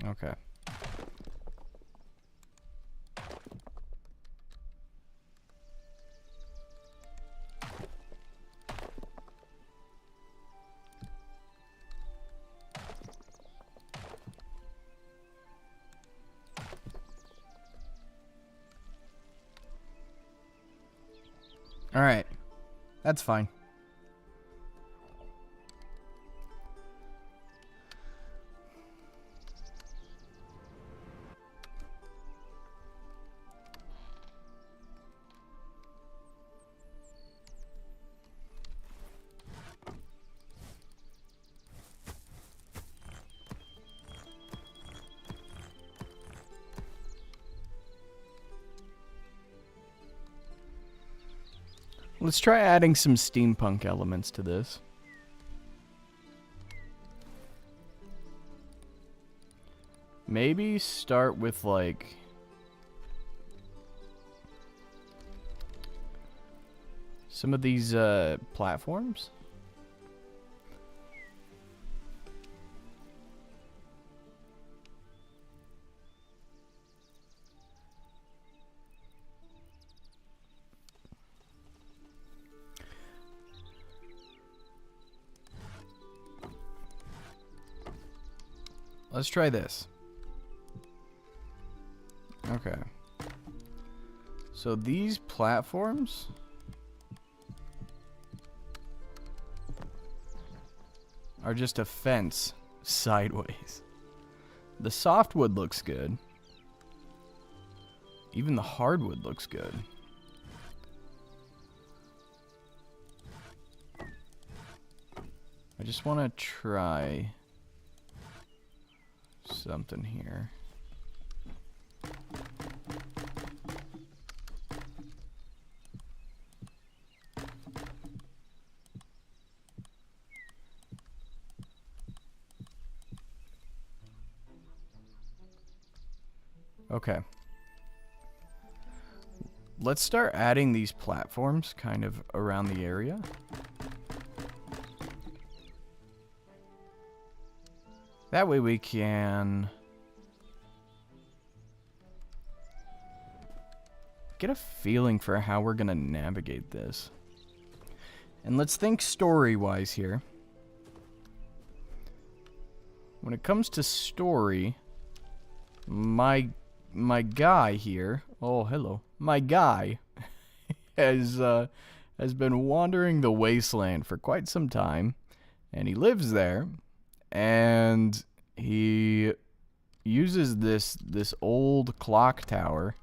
Okay. All right. That's fine. Let's try adding some steampunk elements to this. Maybe start with like some of these platforms. let's try this. Okay. So these platforms are just a fence sideways. The softwood looks good. Even the hardwood looks good. I just want to try something here. Okay. Let's start adding these platforms kind of around the area. That way we can get a feeling for how we're going to navigate this. And let's think story-wise here. When it comes to story, my guy here, oh hello, my guy has been wandering the wasteland for quite some time, and he lives there, and he uses this old clock tower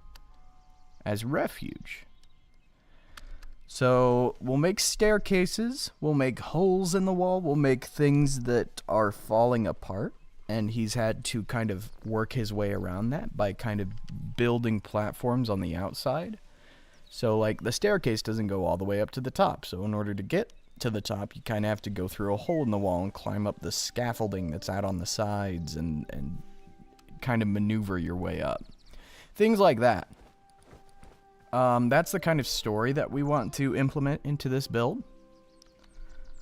as refuge. So we'll make staircases, we'll make holes in the wall, we'll make things that are falling apart. And he's had to kind of work his way around that by kind of building platforms on the outside. So, like, the staircase doesn't go all the way up to the top. So, in order to get to the top, you kind of have to go through a hole in the wall and climb up the scaffolding that's out on the sides and kind of maneuver your way up. Things like that. That's the kind of story that we want to implement into this build.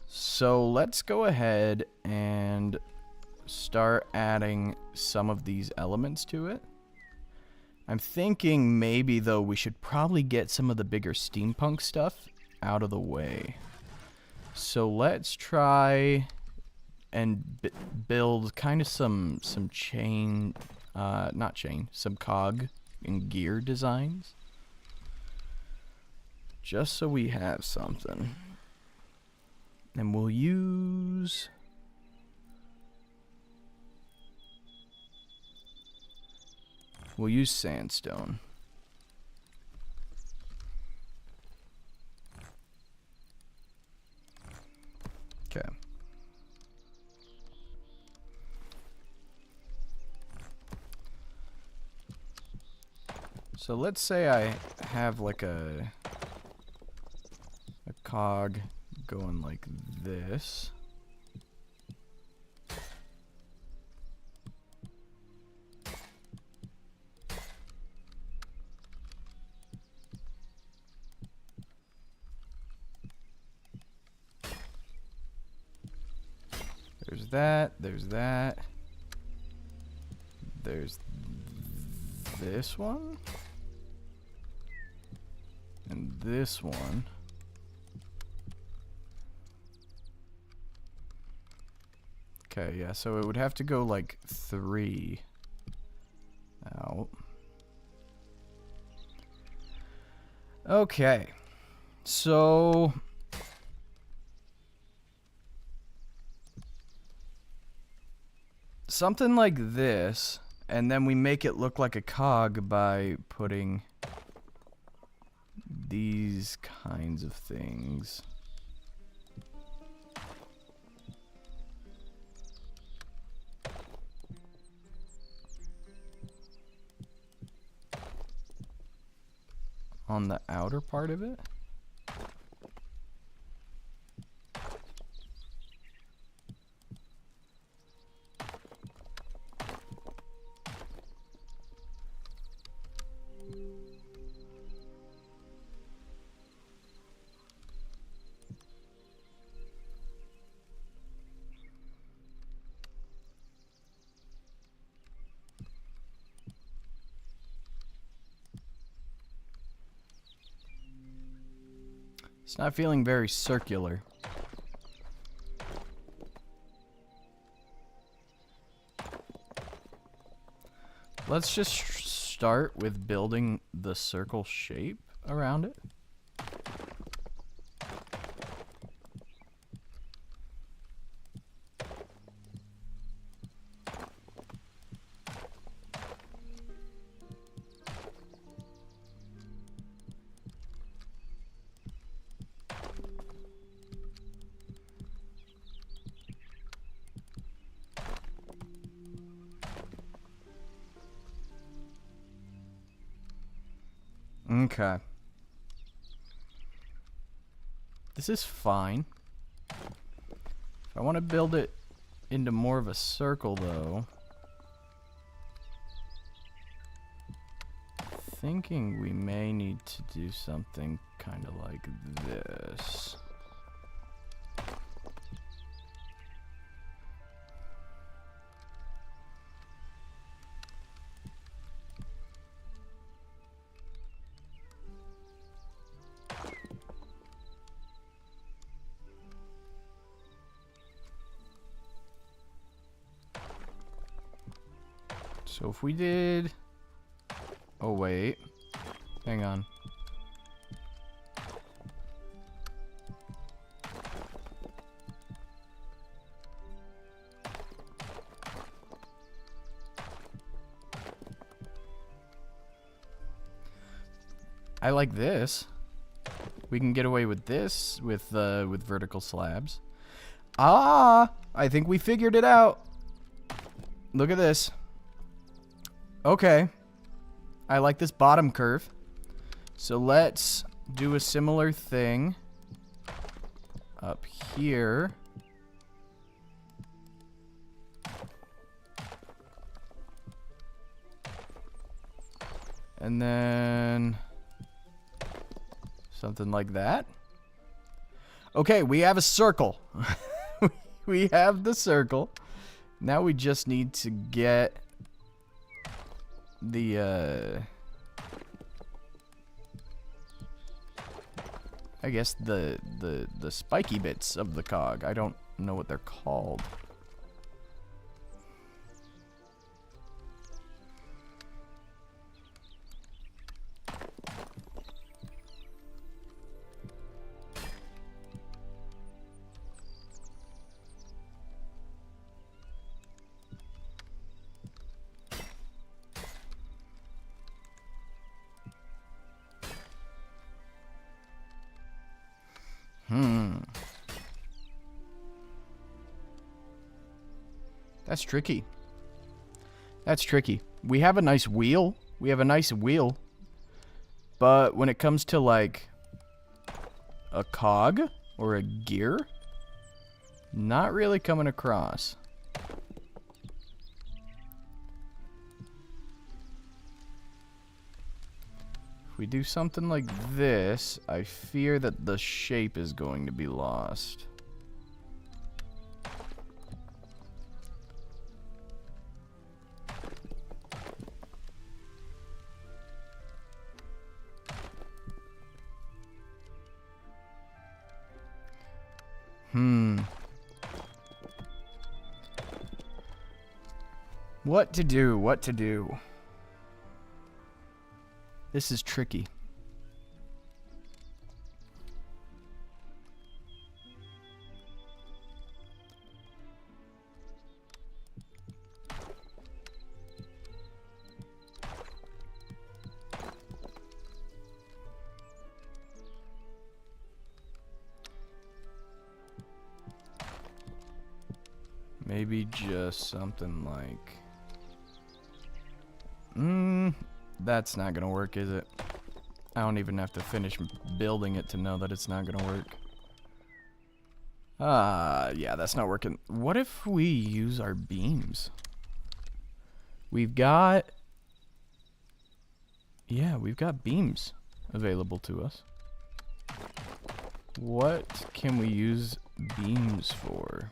So, let's go ahead and start adding some of these elements to it. I'm thinking maybe, though, we should probably get some of the bigger steampunk stuff out of the way. So let's try and build kind of some chain, not chain, some cog and gear designs. Just so we have something. And we'll use sandstone. Okay. So let's say I have like a cog going like this. There's that, there's that. There's this one. And this one. Okay, yeah, so it would have to go like 3 out. Okay. So something like this, and then we make it look like a cog by putting these kinds of things. On the outer part of it. It's not feeling very circular. let's just start with building the circle shape around it. Okay. This is fine. If I want to build it into more of a circle, though, thinking we may need to do something kind of like this. So if we did... Oh, wait. Hang on. I like this. We can get away with this with vertical slabs. Ah! I think we figured it out. Look at this. Okay. I like this bottom curve. So let's do a similar thing up here. And then something like that. Okay, we have a circle. We have the circle. Now we just need to get the I guess the spiky bits of the cog. I don't know what they're called. That's tricky. That's tricky. We have a nice wheel. We have a nice wheel. But when it comes to, like, a cog or a gear, not really coming across. If we do something like this, I fear that the shape is going to be lost. What to do? What to do? This is tricky. Maybe just something like... that's not gonna work, is it? I don't even have to finish building it to know that it's not gonna work. Yeah, that's not working. What if we use our beams? We've got... Yeah, we've got beams available to us. What can we use beams for?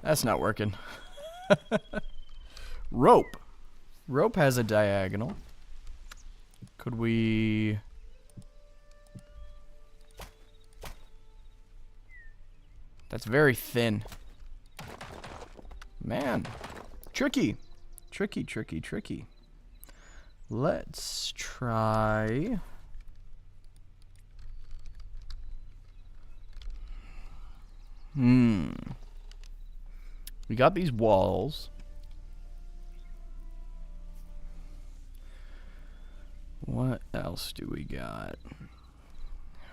That's not working. Rope. Rope has a diagonal. Could we... That's very thin. Man. Tricky. Tricky, tricky, tricky. Let's try... We got these walls. What else do we got?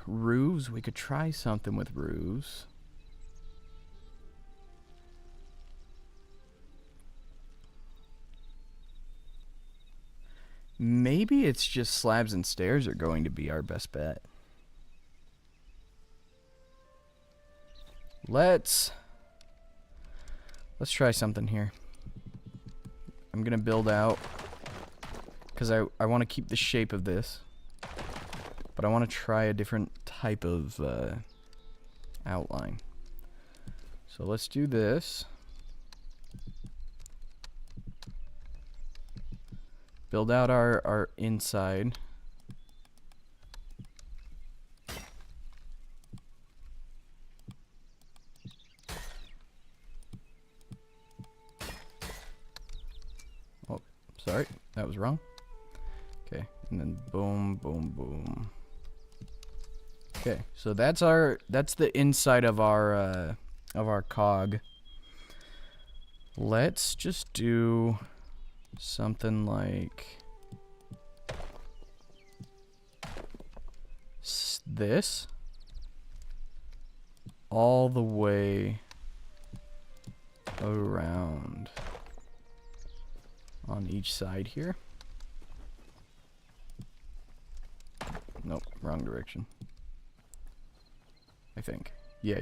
Roofs. We could try something with roofs. Maybe it's just slabs and stairs are going to be our best bet. Let's try something here. I'm gonna build out because I want to keep the shape of this, but I want to try a different type of outline. So let's do this. Build out our inside. Oh, sorry, that was wrong. Okay, and then boom, boom, boom. Okay, so that's the inside of our cog. Let's just do something like this all the way around on each side here. Nope, wrong direction. I think. Yeah.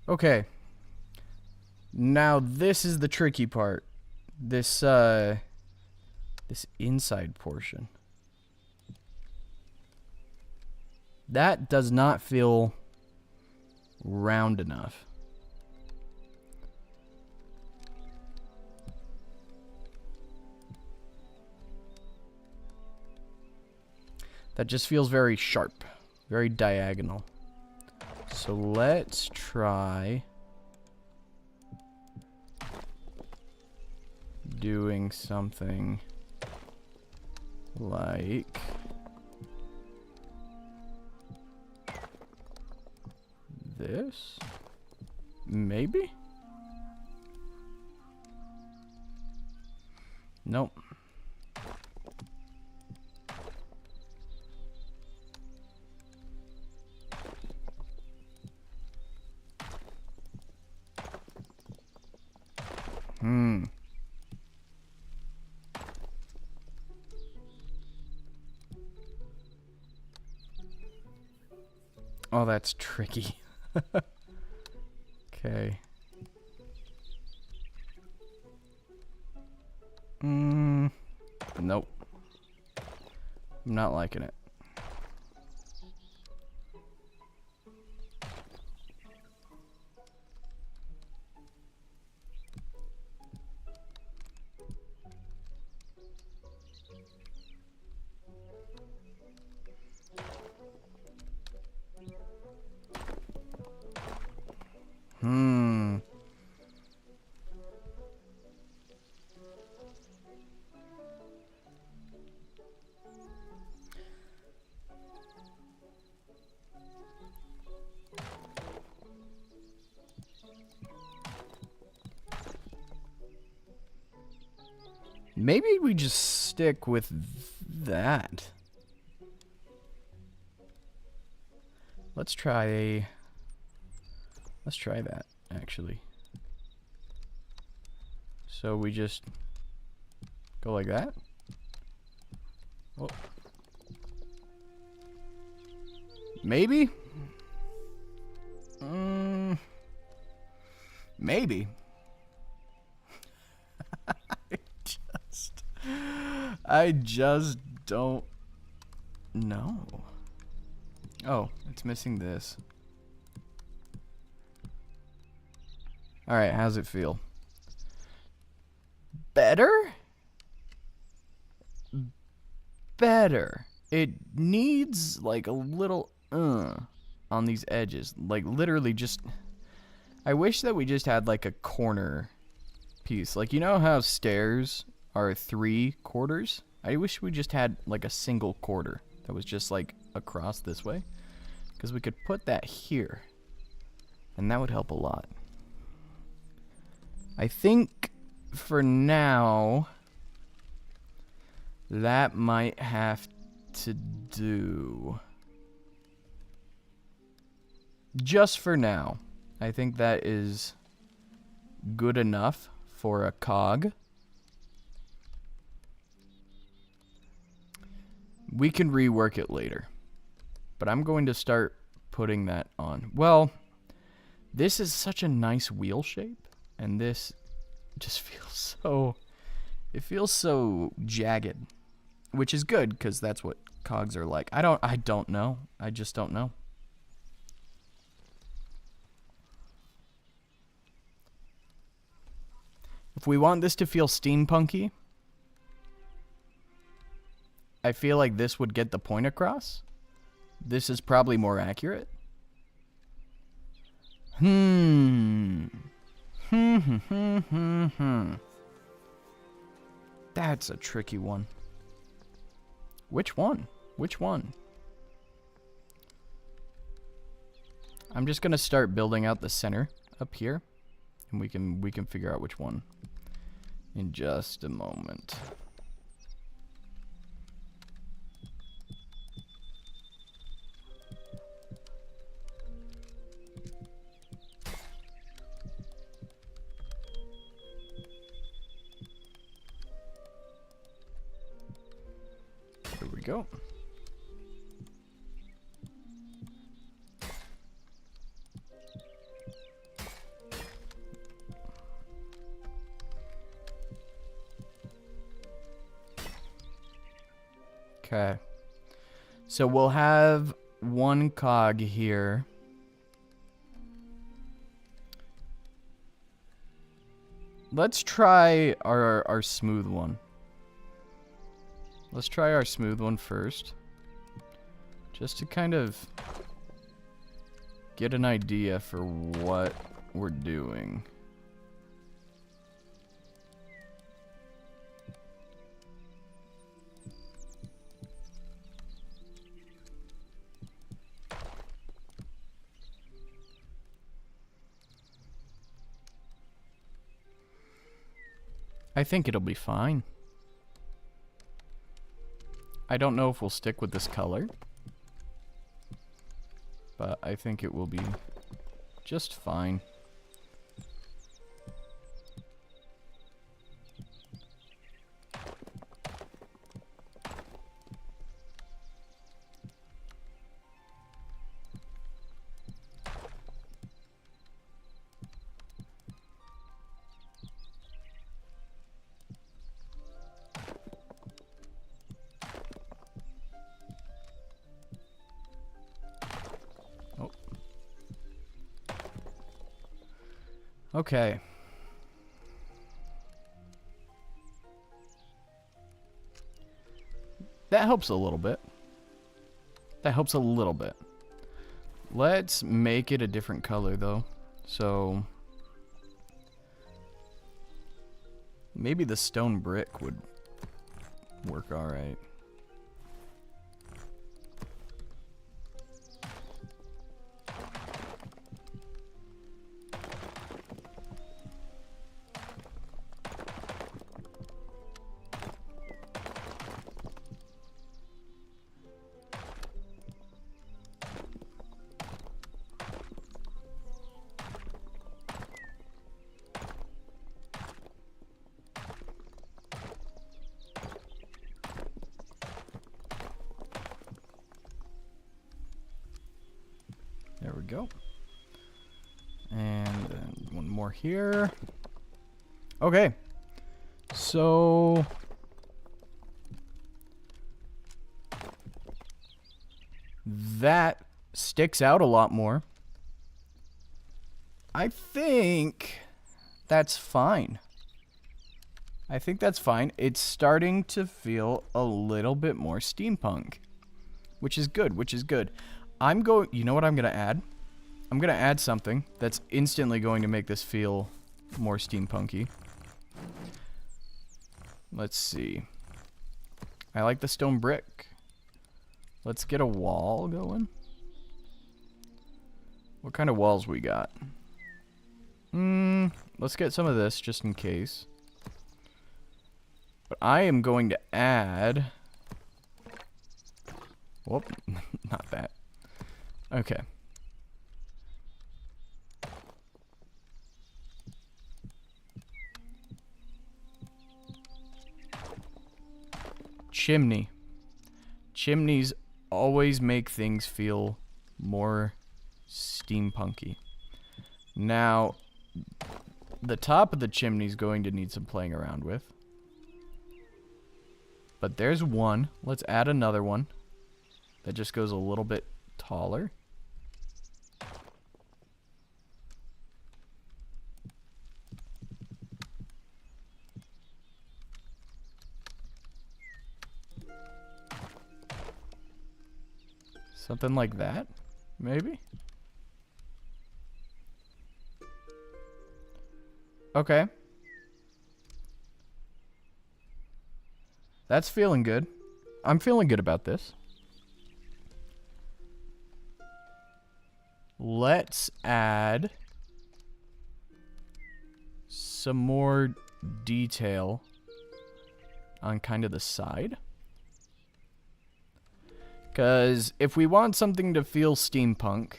Okay. Now this is the tricky part. This inside portion. That does not feel round enough. That just feels very sharp, very diagonal. So let's try doing something like this, maybe? Nope. Oh, that's tricky. Okay. Nope. I'm not liking it. Maybe we just stick with that. Let's try that, actually. So we just go like that. Oh. Maybe? Maybe. I just don't No. Oh, it's missing this. Alright, how's it feel? Better? Better. It needs like a little on these edges. Like literally just... I wish that we just had like a corner piece. Like, you know how stairs are 3 quarters? I wish we just had like a single quarter that was just like across this way. Because we could put that here. And that would help a lot. I think for now that might have to do. Just for now. I think that is good enough for a cog. We can rework it later. But I'm going to start putting that on. Well, this is such a nice wheel shape. And this just feels so... It feels so jagged. Which is good, because that's what cogs are like. I don't know. I just don't know. If we want this to feel steampunky, I feel like this would get the point across. This is probably more accurate. That's a tricky one. Which one? Which one? I'm just gonna start building out the center up here, and we can figure out which one in just a moment. There we go. Okay. So we'll have one cog here. Let's try our smooth one. Let's try our smooth one first. Just to kind of get an idea for what we're doing. I think it'll be fine. I don't know if we'll stick with this color, but I think it will be just fine. Okay. That helps a little bit. That helps a little bit. Let's make it a different color though. So maybe the stone brick would work all right. There we go. And then one more here. Okay. So that sticks out a lot more. I think that's fine. I think that's fine. It's starting to feel a little bit more steampunk, which is good, you know what I'm going to add? I'm going to add something that's instantly going to make this feel more steampunky. Let's see. I like the stone brick. Let's get a wall going. What kind of walls we got? Let's get some of this just in case. But I am going to add... Whoop, not that. Okay. Chimney. Chimneys always make things feel more steampunky. Now, the top of the chimney is going to need some playing around with. But there's one. Let's add another one that just goes a little bit taller. Something like that, maybe? Okay. That's feeling good. I'm feeling good about this. Let's add some more detail on kind of the side. Because if we want something to feel steampunk,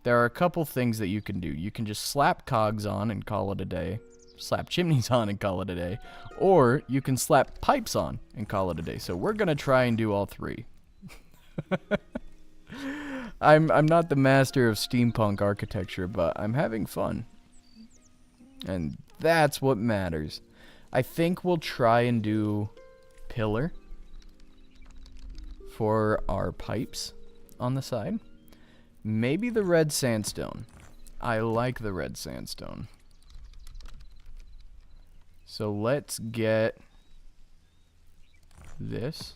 there are a couple things that you can do. You can just slap cogs on and call it a day. Slap chimneys on and call it a day. Or you can slap pipes on and call it a day. So we're going to try and do all three. I'm not the master of steampunk architecture, but I'm having fun. And that's what matters. I think we'll try and do pillar for our pipes on the side. Maybe the red sandstone. I like the red sandstone. So let's get this.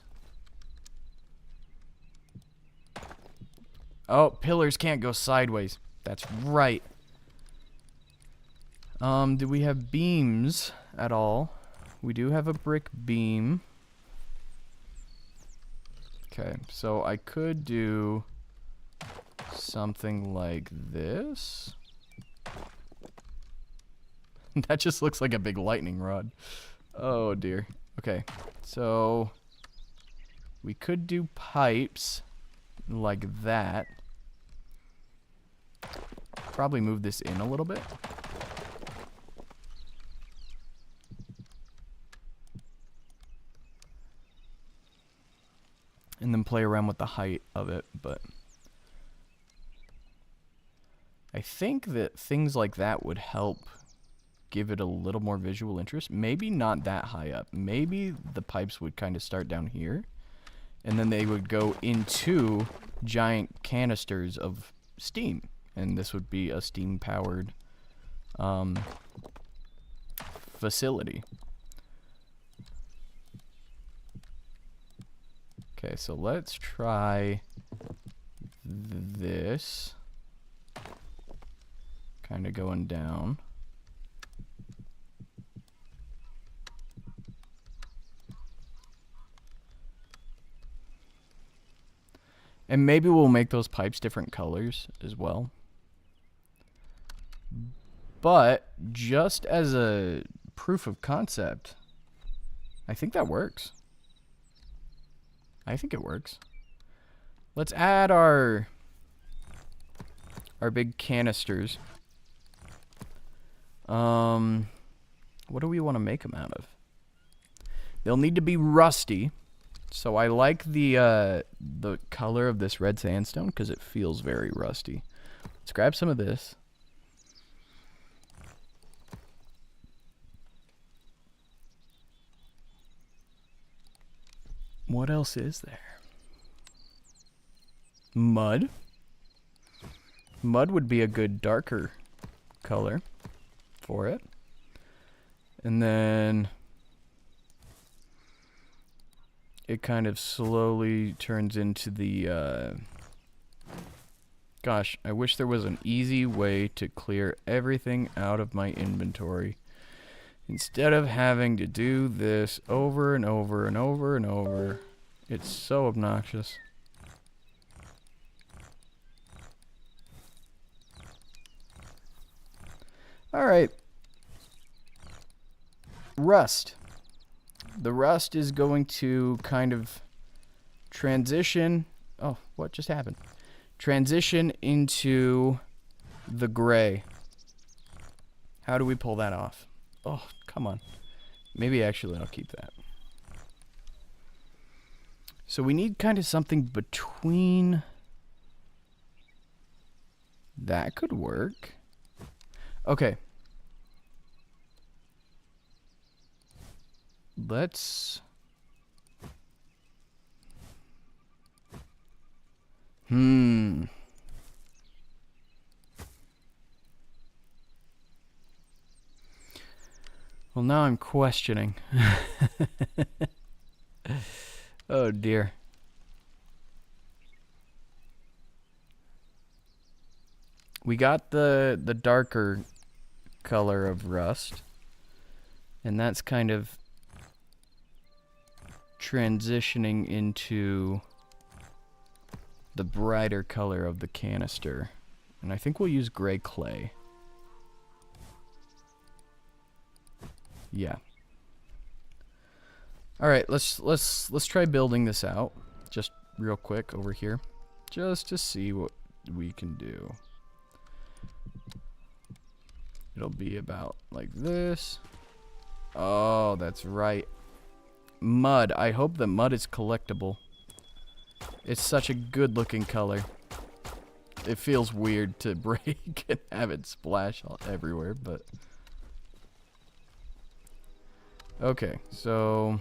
Oh, pillars can't go sideways. That's right. Do we have beams at all? We do have a brick beam. Okay, so I could do something like this. That just looks like a big lightning rod. Oh dear. Okay, so we could do pipes like that. Probably move this in a little bit. And then play around with the height of it, but I think that things like that would help give it a little more visual interest. Maybe not that high up. Maybe the pipes would kind of start down here, and then they would go into giant canisters of steam, and this would be a steam-powered facility. Okay, so let's try this. Kind of going down. And maybe we'll make those pipes different colors as well. But just as a proof of concept, I think that works. I think it works. Let's add our big canisters. What do we want to make them out of? They'll need to be rusty. So I like the color of this red sandstone because it feels very rusty. Let's grab some of this. What else is there? Mud. Mud would be a good darker color for it. And then it kind of slowly turns into the, gosh, I wish there was an easy way to clear everything out of my inventory. Instead of having to do this over and over and over and over. It's so obnoxious. Alright. Rust. The rust is going to kind of transition. Oh, what just happened? Transition into the gray. How do we pull that off? Oh, come on. Maybe actually I'll keep that. So we need kind of something between. That could work. Okay. Let's. Well, now I'm questioning. Oh dear. We got the darker color of rust, and that's kind of transitioning into the brighter color of the canister. And I think we'll use gray clay. Yeah. All right, let's try building this out just real quick over here, just to see what we can do. It'll be about like this. Oh, that's right. Mud. I hope the mud is collectible. It's such a good looking color. It feels weird to break and have it splash all everywhere, but okay, so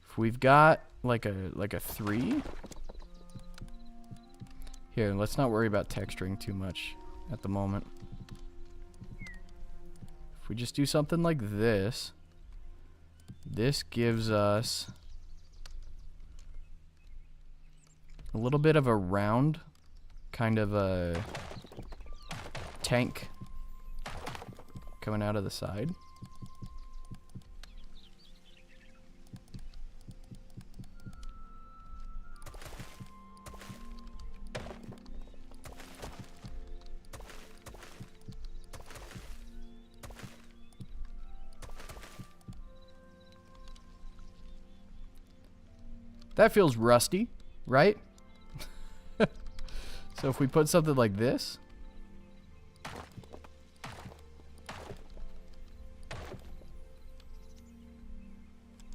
if we've got like a 3 here, let's not worry about texturing too much at the moment. If we just do something like this, this gives us a little bit of a round, kind of a tank coming out of the side. That feels rusty, right? So if we put something like this,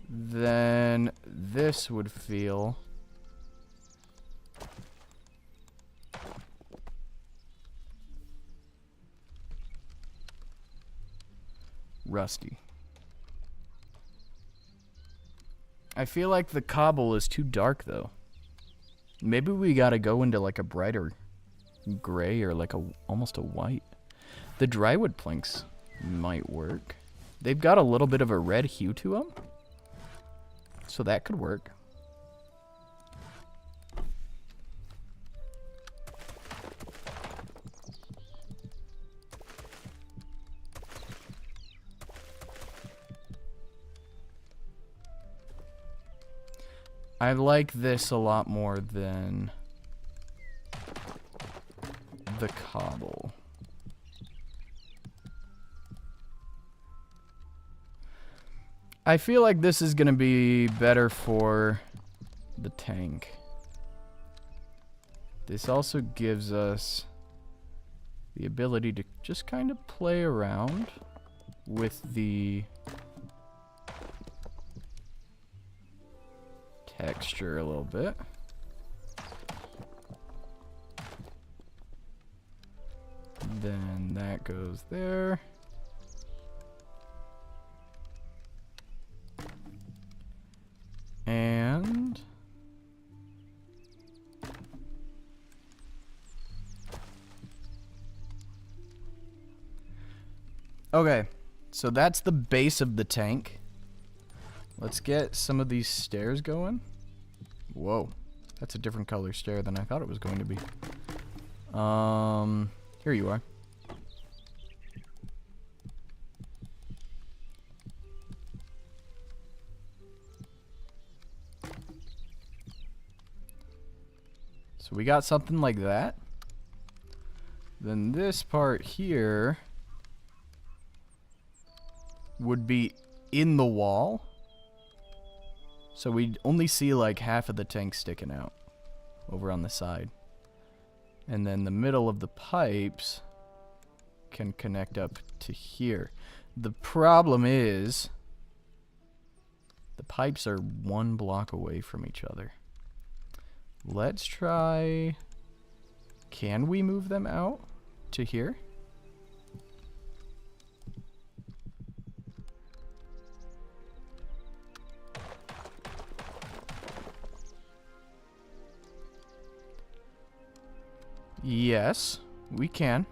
then this would feel rusty. I feel like the cobble is too dark, though. Maybe we gotta go into like a brighter gray or like almost a white. The drywood planks might work. They've got a little bit of a red hue to them, so that could work. I like this a lot more than the cobble. I feel like this is going to be better for the tank. This also gives us the ability to just kind of play around with the texture a little bit. that goes there. And okay, so that's the base of the tank. Let's get some of these stairs going. Whoa, that's a different color stair than I thought it was going to be. Here you are. So we got something like that. Then this part here would be in the wall. So we'd only see like half of the tank sticking out over on the side. And then the middle of the pipes can connect up to here. The problem is the pipes are 1 block away from each other. Let's try... Can we move them out to here? Yes, we can.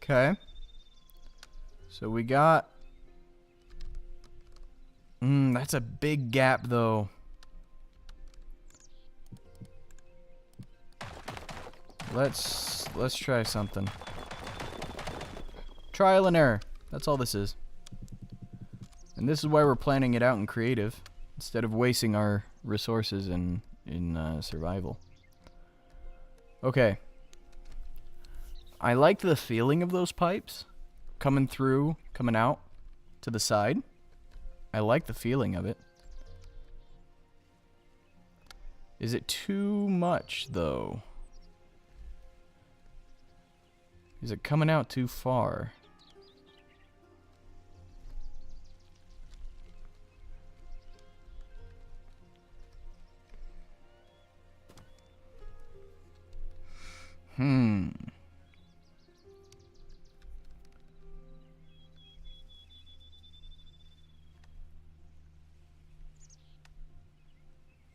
Okay. So we got... that's a big gap though. Let's try something. Trial and error. That's all this is. And this is why we're planning it out in creative instead of wasting our resources in survival. Okay. I like the feeling of those pipes coming through, coming out to the side. I like the feeling of it. Is it too much though? Is it coming out too far?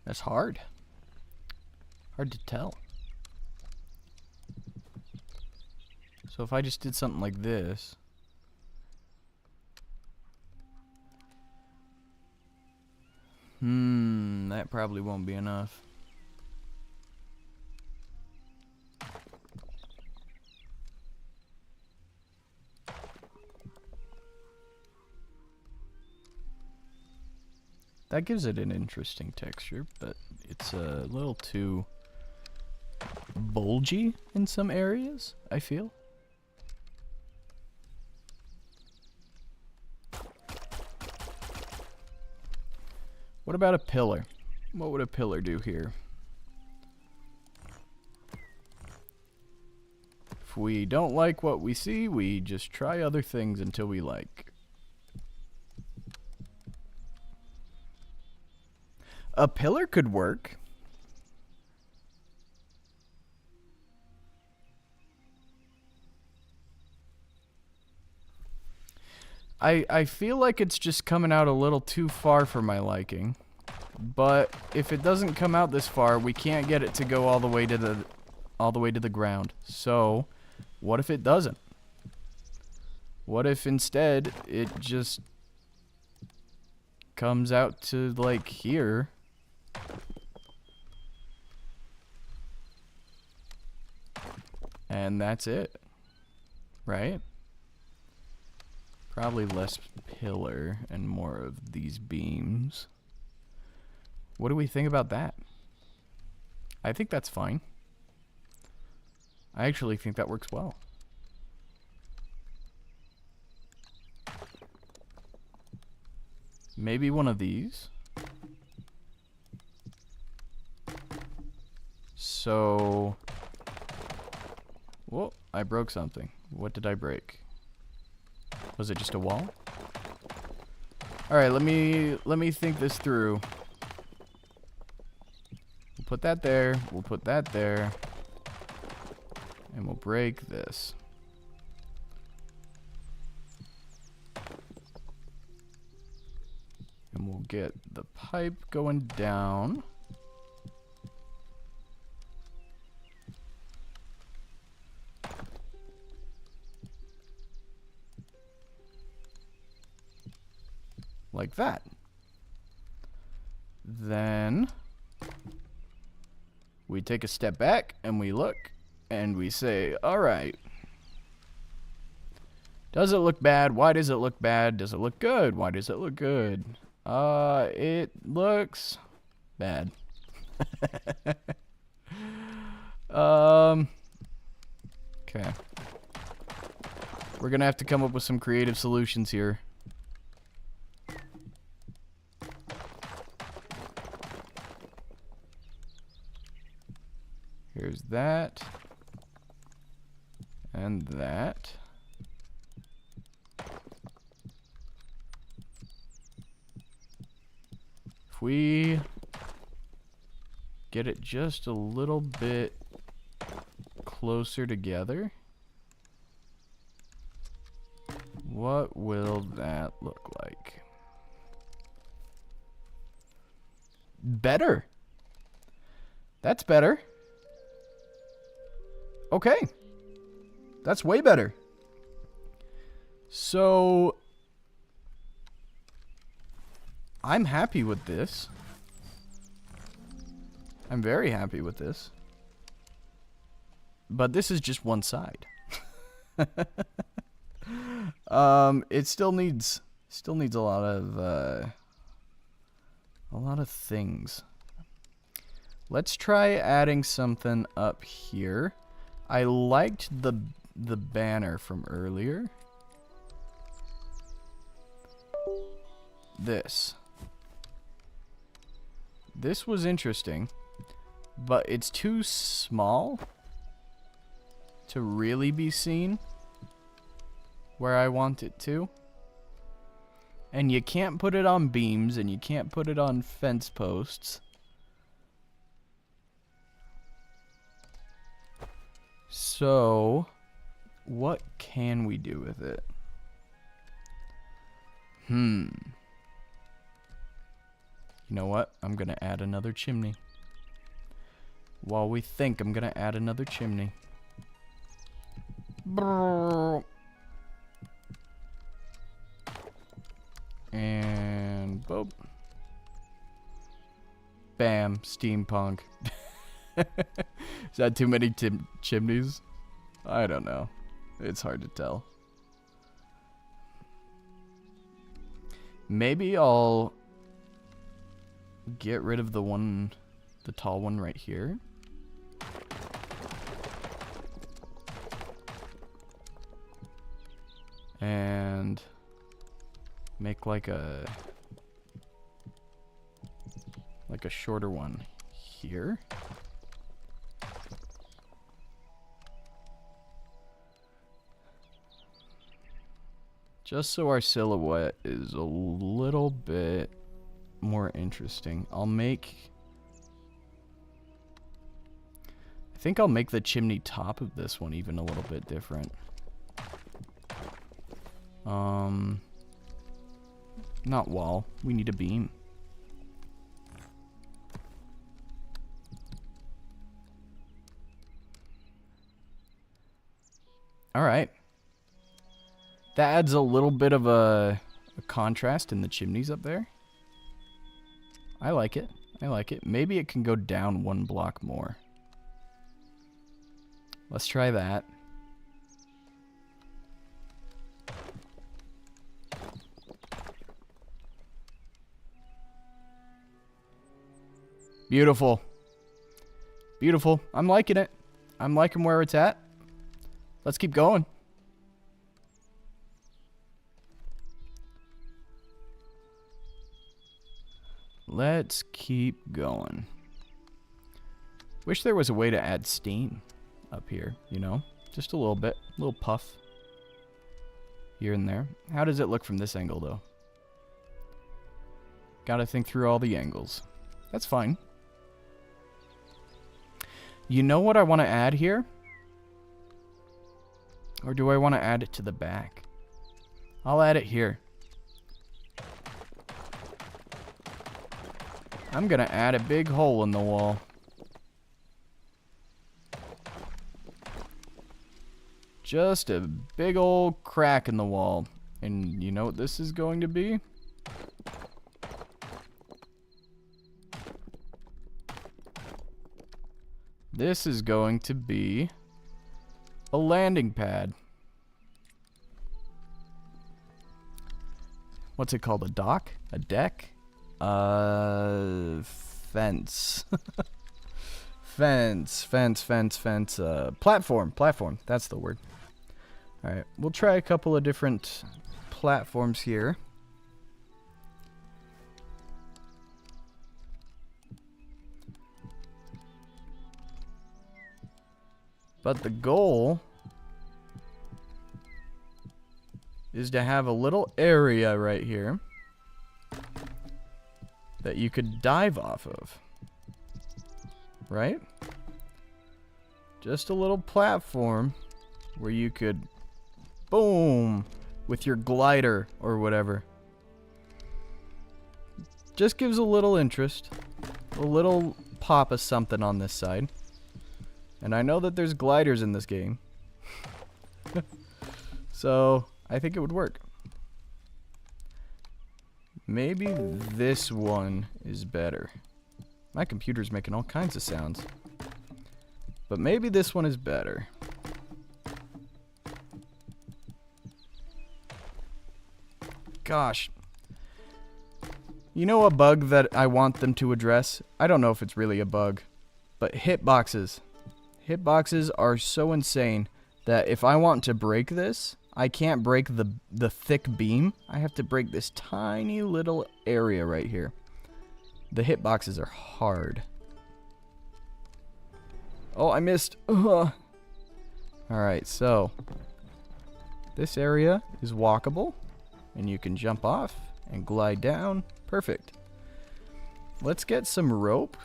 That's hard. Hard to tell. So if I just did something like this. That probably won't be enough. That gives it an interesting texture, but it's a little too bulgy in some areas, I feel. What about a pillar? What would a pillar do here? If we don't like what we see, we just try other things until we like. A pillar could work. I feel like it's just coming out a little too far for my liking. But if it doesn't come out this far, we can't get it to go all the way to the ground. So, what if it doesn't? What if instead it just comes out to like here? And that's it. Right? Probably less pillar and more of these beams. What do we think about that? I think that's fine. I actually think that works well. Maybe one of these. So Whoa, I broke something. What did I break? Was it just a wall? Alright, let me think this through. We'll put that there. We'll put that there. And we'll break this. And we'll get the pipe going down. Like that. Then we take a step back and we look and we say, all right. Does it look bad? Why does it look bad? Does it look good? Why does it look good? It looks bad. Okay. We're gonna have to come up with some creative solutions here. Here's that. And that. If we get it just a little bit closer together, what will that look like? Better. That's better. Okay. That's way better. So I'm happy with this. I'm very happy with this. But this is just one side. It still needs a lot of things. Let's try adding something up here. I liked the banner from earlier. This was interesting, but it's too small to really be seen where I want it to. And you can't put it on beams, and you can't put it on fence posts. So, what can we do with it? You know what? I'm gonna add another chimney. While we think, I'm gonna add another chimney. And boop. Bam, steampunk. Is that too many chimneys? I don't know. It's hard to tell. Maybe I'll get rid of the tall one right here. And make like a shorter one here. Just so our silhouette is a little bit more interesting. I think I'll make the chimney top of this one even a little bit different. Not wall. We need a beam. Alright. That adds a little bit of a contrast in the chimneys up there. I like it. I like it. Maybe it can go down one block more. Let's try that. Beautiful. Beautiful. I'm liking it. I'm liking where it's at. Let's keep going. Let's keep going. Wish there was a way to add steam up here, you know? Just a little bit. A little puff. Here and there. How does it look from this angle, though? Gotta think through all the angles. That's fine. You know what I want to add here? Or do I want to add it to the back? I'll add it here. I'm gonna add a big hole in the wall. Just a big old crack in the wall. And you know what this is going to be? This is going to be a landing pad. What's it called? A dock? A deck? Fence. Fence. Platform. That's the word. Alright, we'll try a couple of different platforms here. But the goal is to have a little area right here that you could dive off of. Right? Just a little platform where you could, boom, with your glider or whatever. Just gives a little interest, a little pop of something on this side. And I know that there's gliders in this game. So, I think it would work. Maybe this one is better. My computer's making all kinds of sounds. But maybe this one is better. Gosh. You know a bug that I want them to address? I don't know if it's really a bug. But hitboxes. Hitboxes are so insane that if I want to break this, I can't break the thick beam. I have to break this tiny little area right here. The hitboxes are hard. Oh, I missed. Alright, so this area is walkable, and you can jump off and glide down. Perfect. Let's get some rope.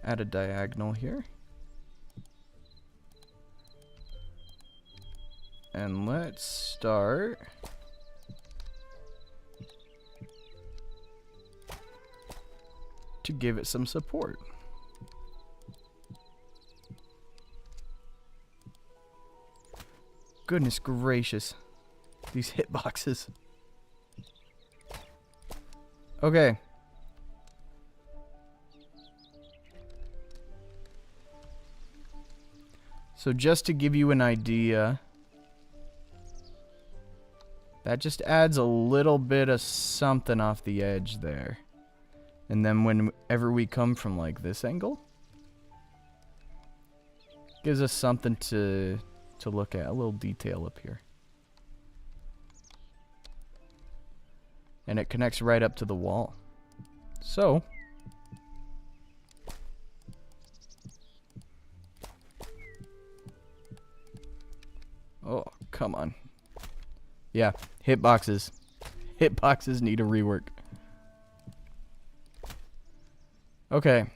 Add a diagonal here. And let's start to give it some support. Goodness gracious. These hitboxes. Okay. So just to give you an idea, that just adds a little bit of something off the edge there. And then whenever we come from like this angle, gives us something to look at, a little detail up here. And it connects right up to the wall. So, oh, come on. Yeah, hitboxes. Hitboxes need a rework. Okay.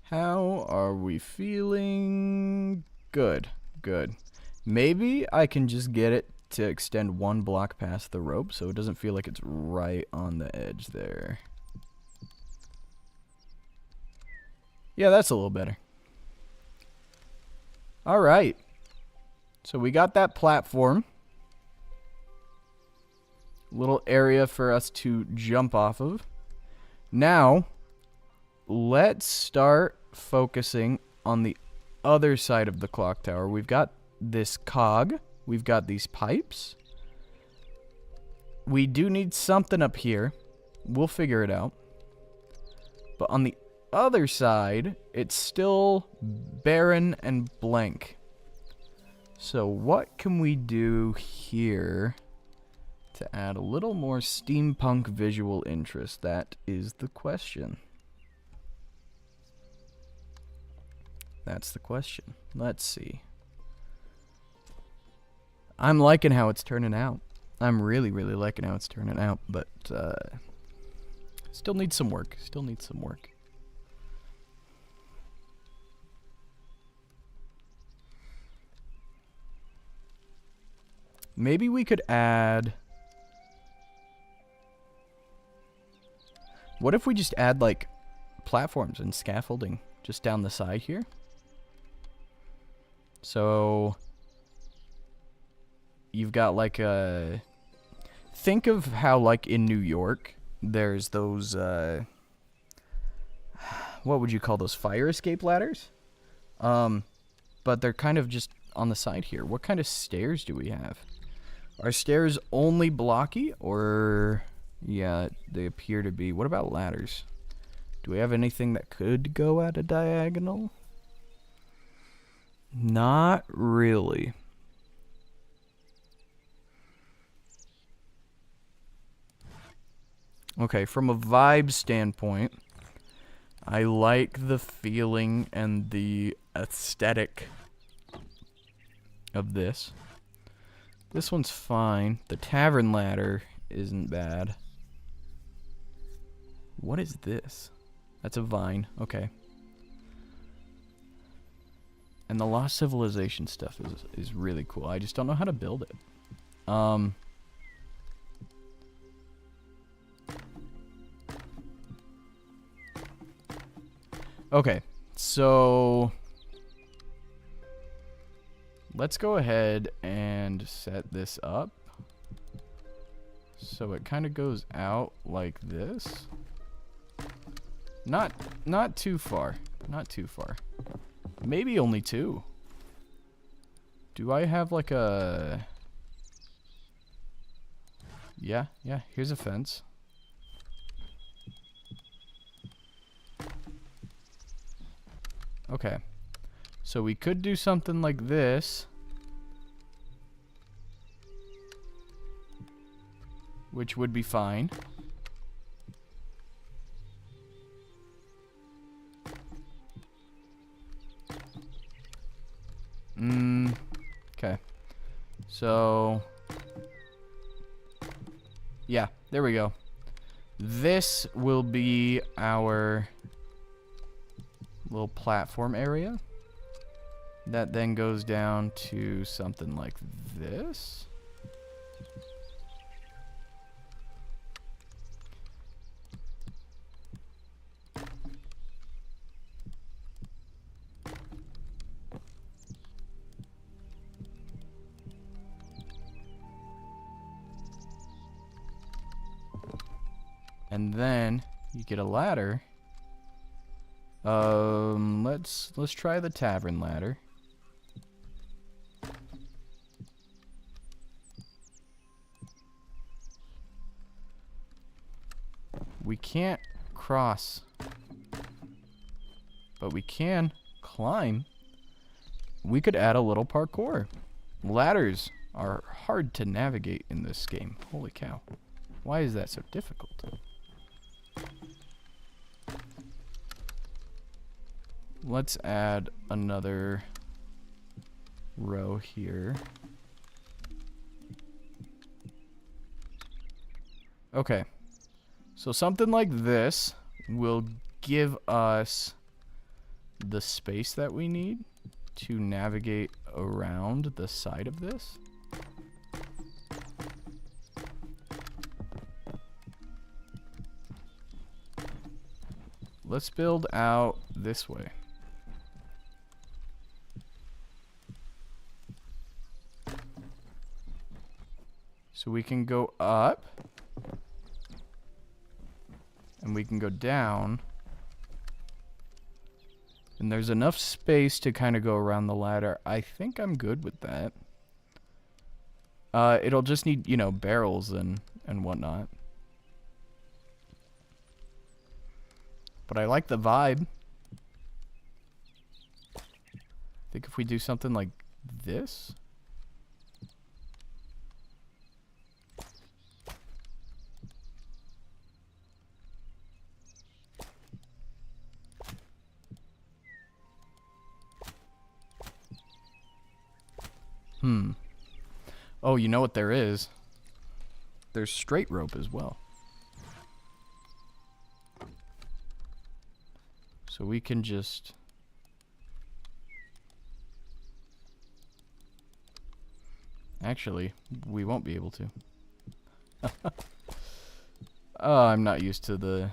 How are we feeling? Good, good. Maybe I can just get it to extend one block past the rope so it doesn't feel like it's right on the edge there. Yeah, that's a little better. All right. So we got that platform. Little area for us to jump off of. Now, let's start focusing on the other side of the clock tower. We've got this cog. We've got these pipes. We do need something up here. We'll figure it out. But on the other side, it's still barren and blank. So what can we do here to add a little more steampunk visual interest? That is the question. That's the question. Let's see. I'm liking how it's turning out. I'm really, really liking how it's turning out, but still needs some work. Still needs some work. Maybe we could add... What if we just add, like, platforms and scaffolding just down the side here? So... You've got, like, a... Think of how, like, in New York, there's those, what would you call those? Fire escape ladders? But they're kind of just on the side here. What kind of stairs do we have? Are stairs only blocky, or... Yeah, they appear to be. What about ladders? Do we have anything that could go at a diagonal? Not really. Okay, from a vibe standpoint, I like the feeling and the aesthetic of this. This one's fine. The tavern ladder isn't bad. What is this? That's a vine. Okay. And the Lost Civilization stuff is really cool. I just don't know how to build it. Okay, so let's go ahead and set this up. So it kind of goes out like this. Not too far. Not too far. Maybe only 2. Do I have like a... Yeah, here's a fence. Okay. So we could do something like this. Which would be fine. Okay. So... Yeah, there we go. This will be our little platform area. That then goes down to something like this. And then you get a ladder. Let's try the tavern ladder. We can't cross, but we can climb. We could add a little parkour. Ladders are hard to navigate in this game. Holy cow. Why is that so difficult? Let's add another row here. Okay. So something like this will give us the space that we need to navigate around the side of this. Let's build out this way. So we can go up. And we can go down. And there's enough space to kind of go around the ladder. I think I'm good with that. It'll just need, you know, barrels and whatnot. But I like the vibe. I think if we do something like this. Oh, you know what there is? There's straight rope as well. So we can just... Actually, we won't be able to. Oh, I'm not used to the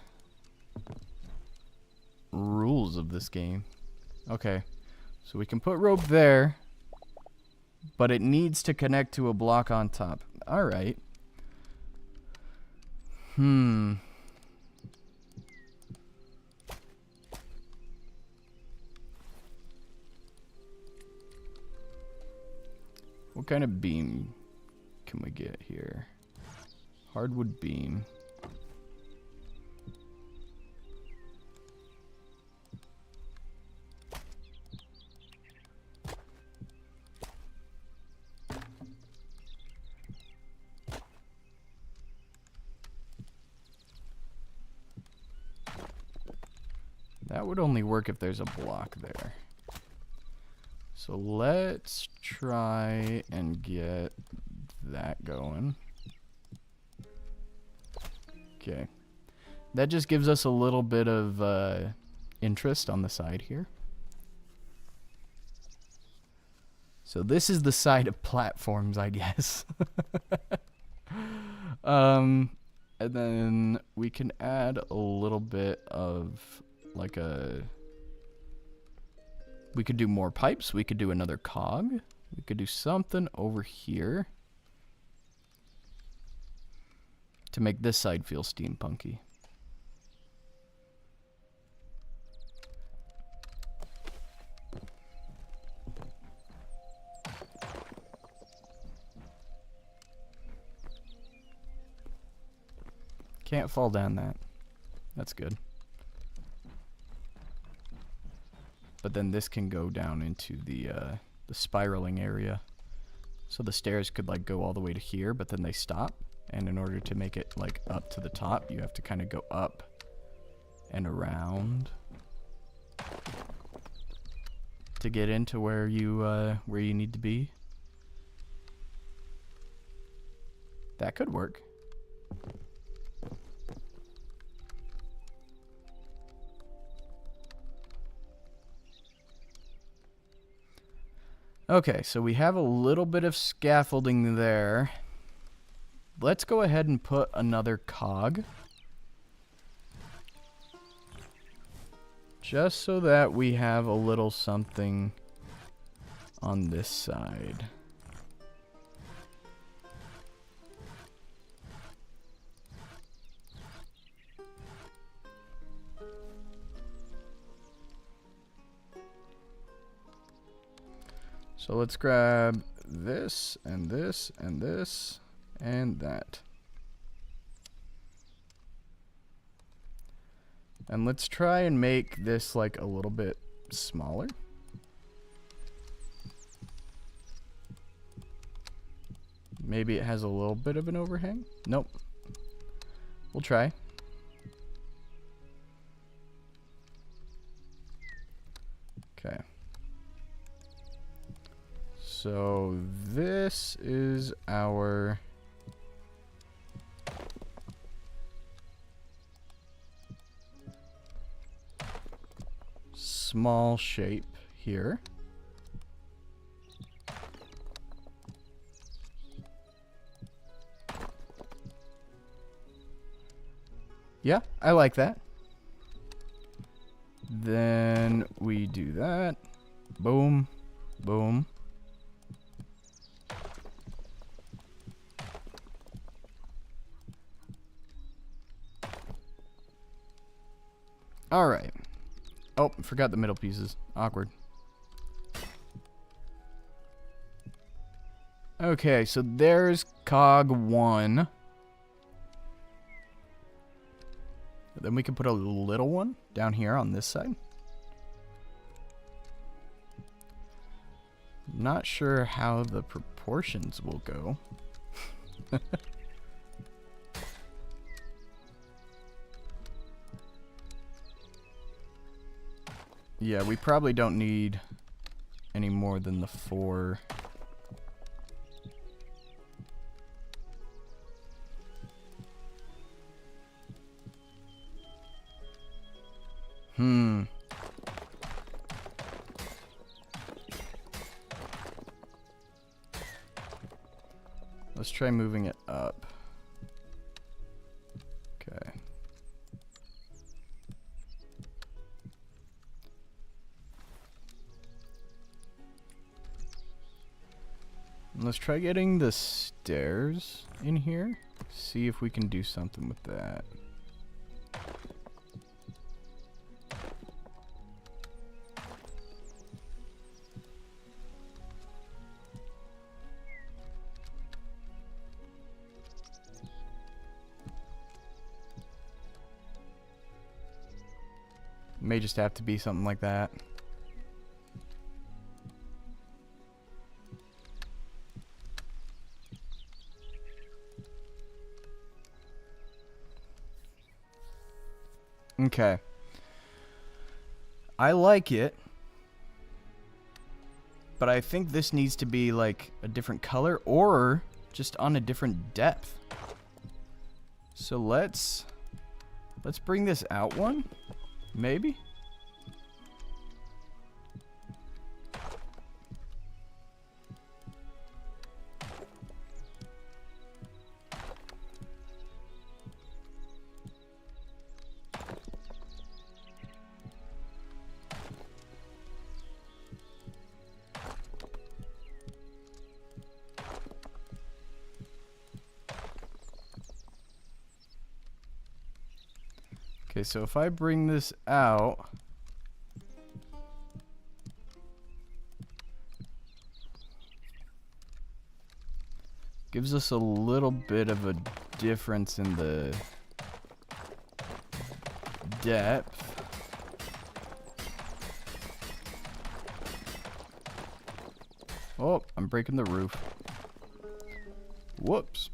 rules of this game. Okay, so we can put rope there, but it needs to connect to a block on top. Alright. What kind of beam can we get here? Hardwood beam. That would only work if there's a block there. So let's try and get that going. Okay. That just gives us a little bit of interest on the side here. So this is the side of platforms, I guess. And then we can add a little bit of like a... We could do more pipes. We could do another cog. We could do something over here to make this side feel steampunky. Can't fall down that. That's good. But then this can go down into the spiraling area. So the stairs could like go all the way to here, but then they stop. And in order to make it like up to the top, you have to kind of go up and around to get into where you need to be. That could work. Okay, so we have a little bit of scaffolding there. Let's go ahead and put another cog. Just so that we have a little something on this side. So let's grab this and this and this and that. And let's try and make this like a little bit smaller. Maybe it has a little bit of an overhang. Nope. We'll try. Okay. So this is our small shape here. Yeah, I like that. Then we do that. Boom, boom. All right. Oh, forgot the middle pieces. Awkward. Okay, so there's cog 1. Then we can put a little one down here on this side. Not sure how the proportions will go. Yeah, we probably don't need any more than the 4 Let's try moving it up. Okay. Let's try getting the stairs in here. See if we can do something with that. May just have to be something like that. Okay. I like it. But I think this needs to be like a different color or just on a different depth. So let's bring this out one. Maybe? Okay, so if I bring this out, gives us a little bit of a difference in the depth. Oh, I'm breaking the roof. Whoops.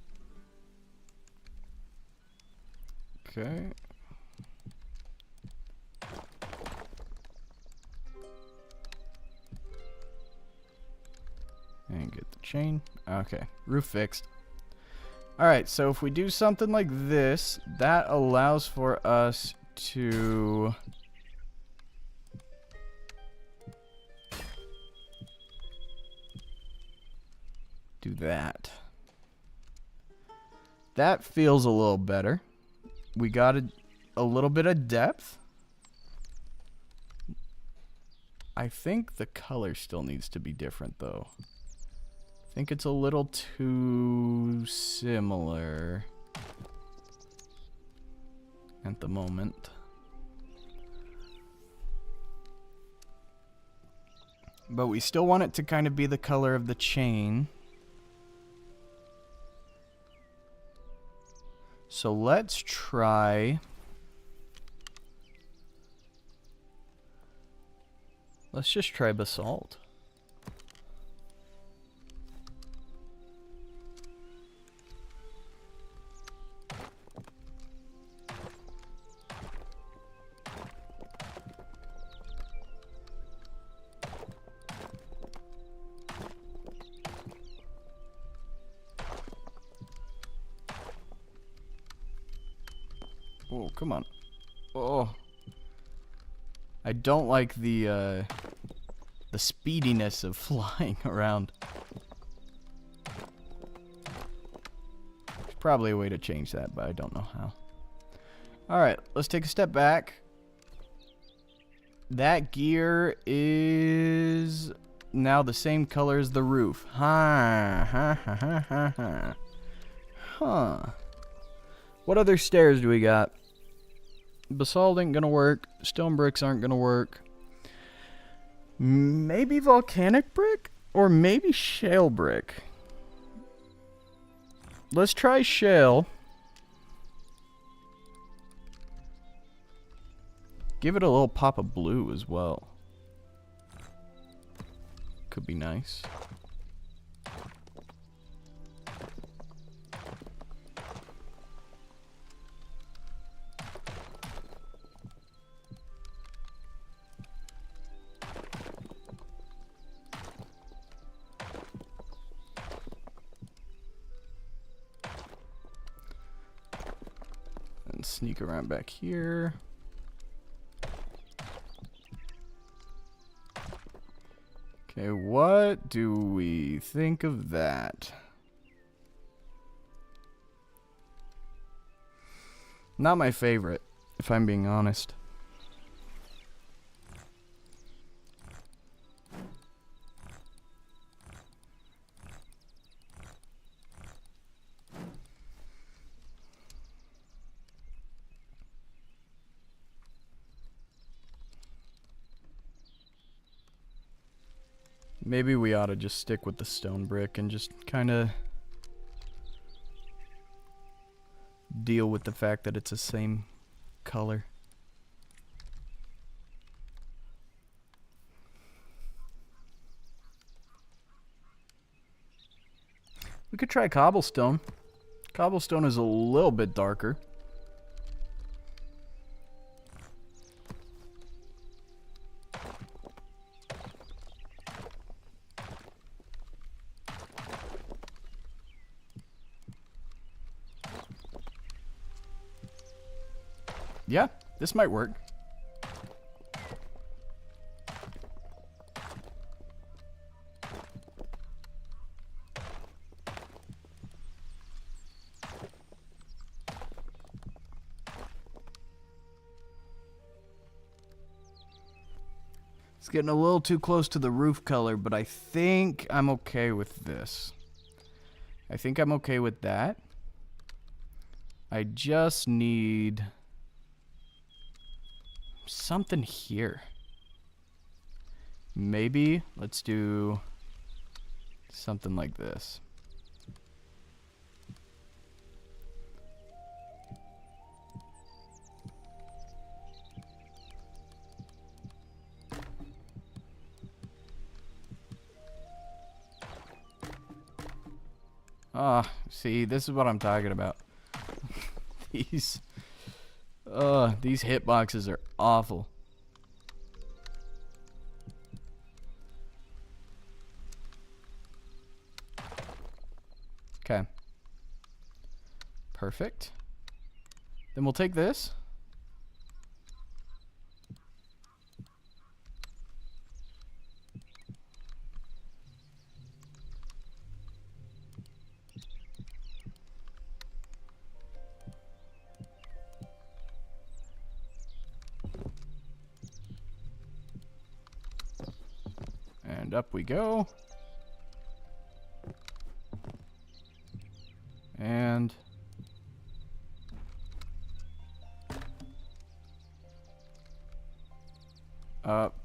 Okay. And get the chain. Okay, roof fixed. Alright, so if we do something like this, that allows for us to do that. That feels a little better. We got a little bit of depth. I think the color still needs to be different though. I think it's a little too similar at the moment. But we still want it to kind of be the color of the chain. So let's try... Let's just try basalt. Oh, come on. Oh. I don't like the speediness of flying around. There's probably a way to change that, but I don't know how. Alright, let's take a step back. That gear is now the same color as the roof. Huh. What other stairs do we got? Basalt ain't gonna work. Stone bricks aren't gonna work. Maybe volcanic brick? Or maybe shale brick. Let's try shale. Give it a little pop of blue as well. Could be nice. And sneak around back here. Okay, what do we think of that? Not my favorite, if I'm being honest. Maybe we ought to just stick with the stone brick and just kind of deal with the fact that it's the same color. We could try cobblestone. Cobblestone is a little bit darker. Yeah, this might work. It's getting a little too close to the roof color, but I think I'm okay with this. I think I'm okay with that. I just need something here. Maybe let's do something like this. Ah, see, this is what I'm talking about. These hitboxes are awful. Okay. Perfect. Then we'll take this. And up we go. And up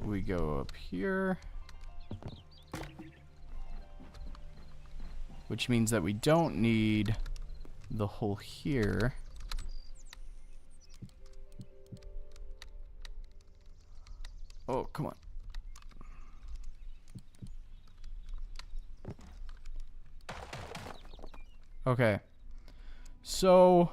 we go up here. Which means that we don't need the hole here. Oh, come on. Okay. So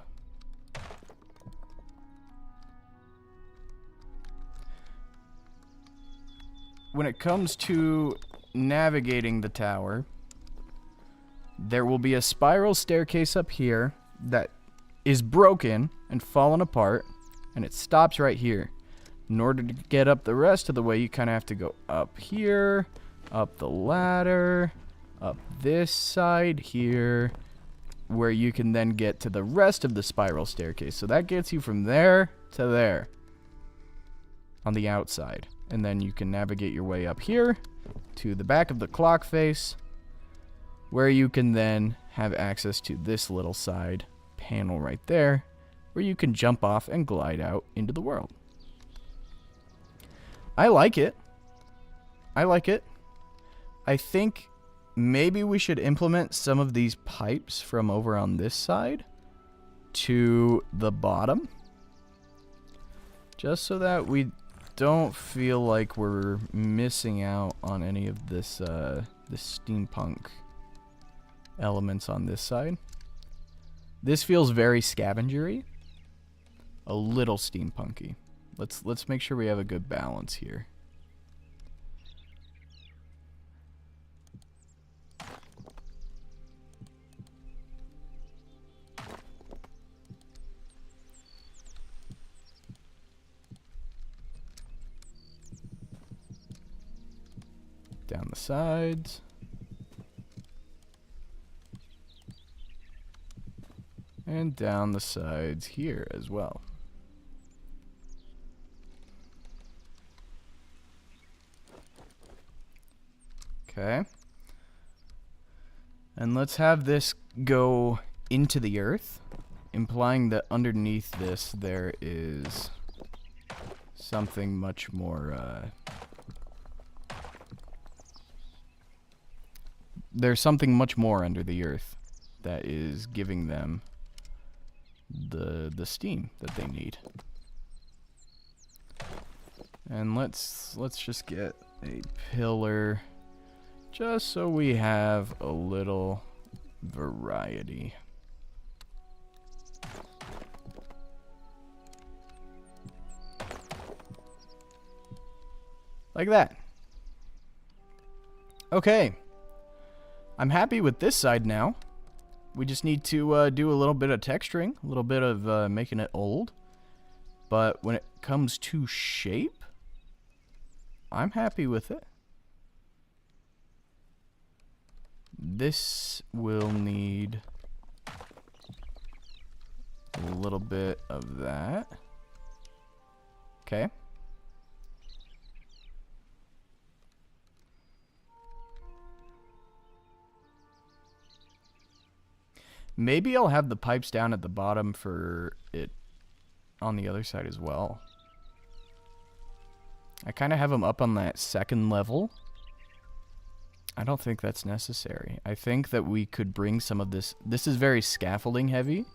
when it comes to navigating the tower, there will be a spiral staircase up here that is broken and fallen apart, and it stops right here. In order to get up the rest of the way, you kind of have to go up here, up the ladder, up this side here, where you can then get to the rest of the spiral staircase. So that gets you from there to there on the outside. And then you can navigate your way up here to the back of the clock face, where you can then have access to this little side panel right there, where you can jump off and glide out into the world. I like it. I like it. I think maybe we should implement some of these pipes from over on this side to the bottom, just so that we don't feel like we're missing out on any of this this steampunk elements on this side. This feels very scavengery, a little steampunky. Let's make sure we have a good balance here. down the sides. And down the sides here as well. Okay. And let's have this go into the earth, implying that underneath this there is something much more, there's something much more under the earth that is giving them the steam that they need. And let's just get a pillar just so we have a little variety. Like that. Okay. I'm happy with this side now. We just need to do a little bit of texturing, a little bit of making it old. But when it comes to shape, I'm happy with it. This will need a little bit of that. Okay. Maybe I'll have the pipes down at the bottom for it on the other side as well. I kind of have them up on that second level. I don't think that's necessary. I think that we could bring some of this. This is very scaffolding heavy.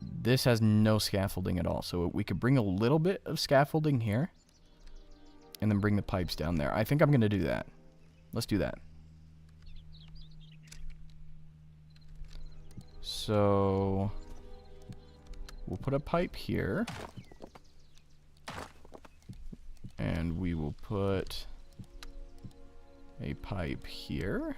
This has no scaffolding at all. So we could bring a little bit of scaffolding here. And then bring the pipes down there. I think I'm going to do that. Let's do that. So we'll put a pipe here. And we will put a pipe here.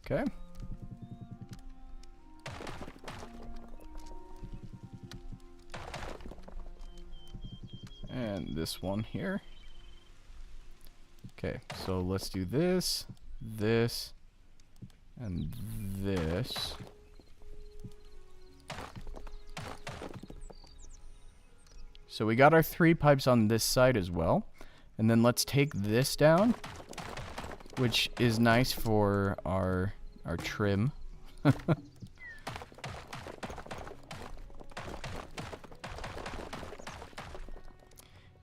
Okay. And this one here. Okay, so let's do this, this, and this. So we got our 3 pipes on this side as well. And then let's take this down, which is nice for our trim.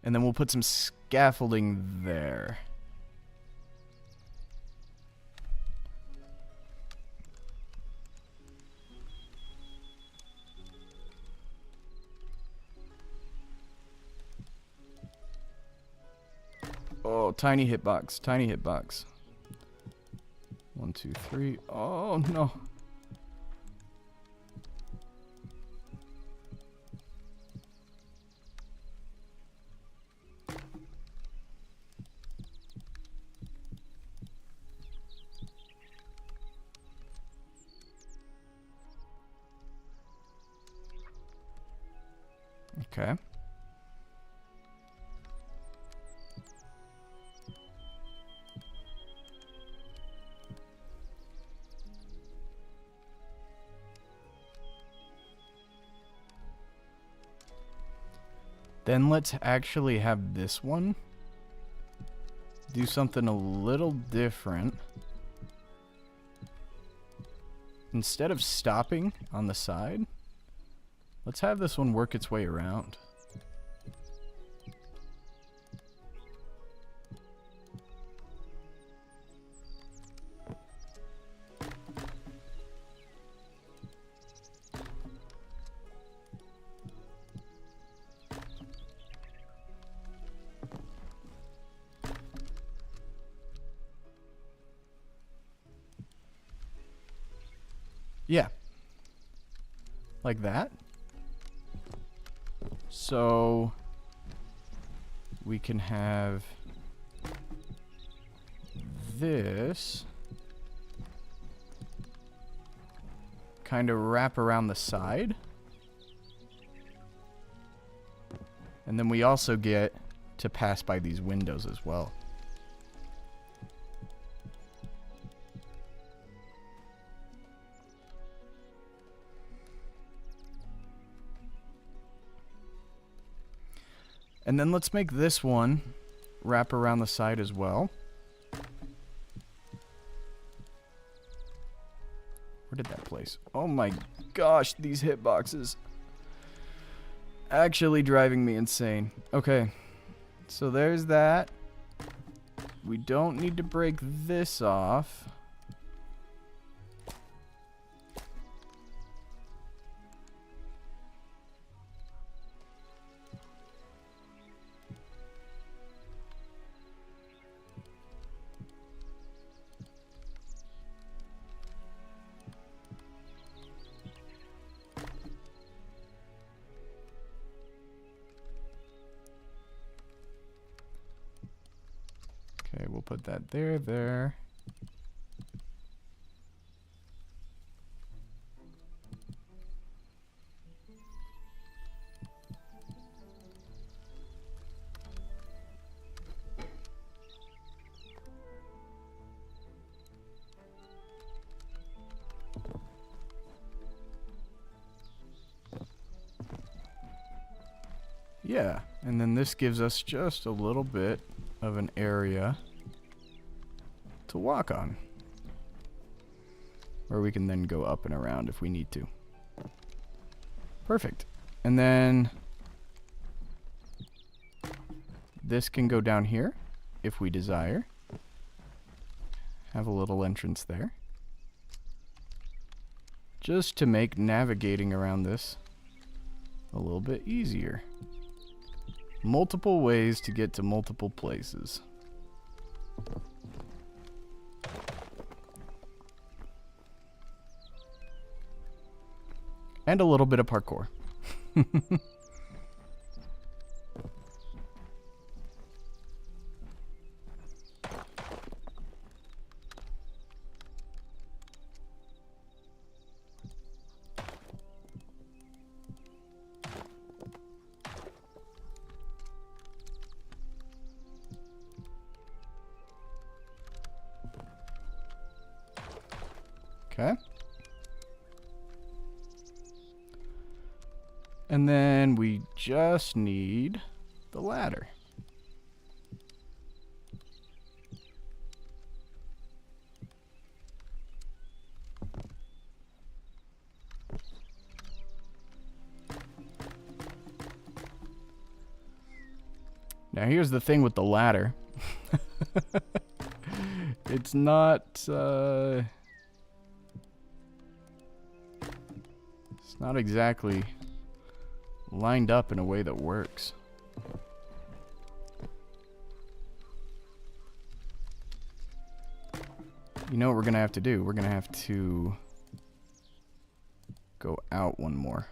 And then we'll put some scaffolding there. Oh, tiny hitbox, tiny hitbox. 1, 2, 3. Oh, no. Okay. Then let's actually have this one do something a little different. Instead of stopping on the side, let's have this one work its way around. Yeah. Like that. So we can have this kind of wrap around the side. And then we also get to pass by these windows as well. And then let's make this one wrap around the side as well. Where did that place? Oh my gosh, these hitboxes. Actually driving me insane. Okay, so there's that. We don't need to break this off. Okay, we'll put that there. Yeah, and then this gives us just a little bit of an area to walk on, where we can then go up and around if we need to. Perfect. And then this can go down here if we desire. Have a little entrance there, just to make navigating around this a little bit easier. Multiple ways to get to multiple places. And a little bit of parkour. Okay. And then we just need the ladder. Now here's the thing with the ladder. It's not exactly lined up in a way that works. You know what we're gonna have to do? We're gonna have to go out one more.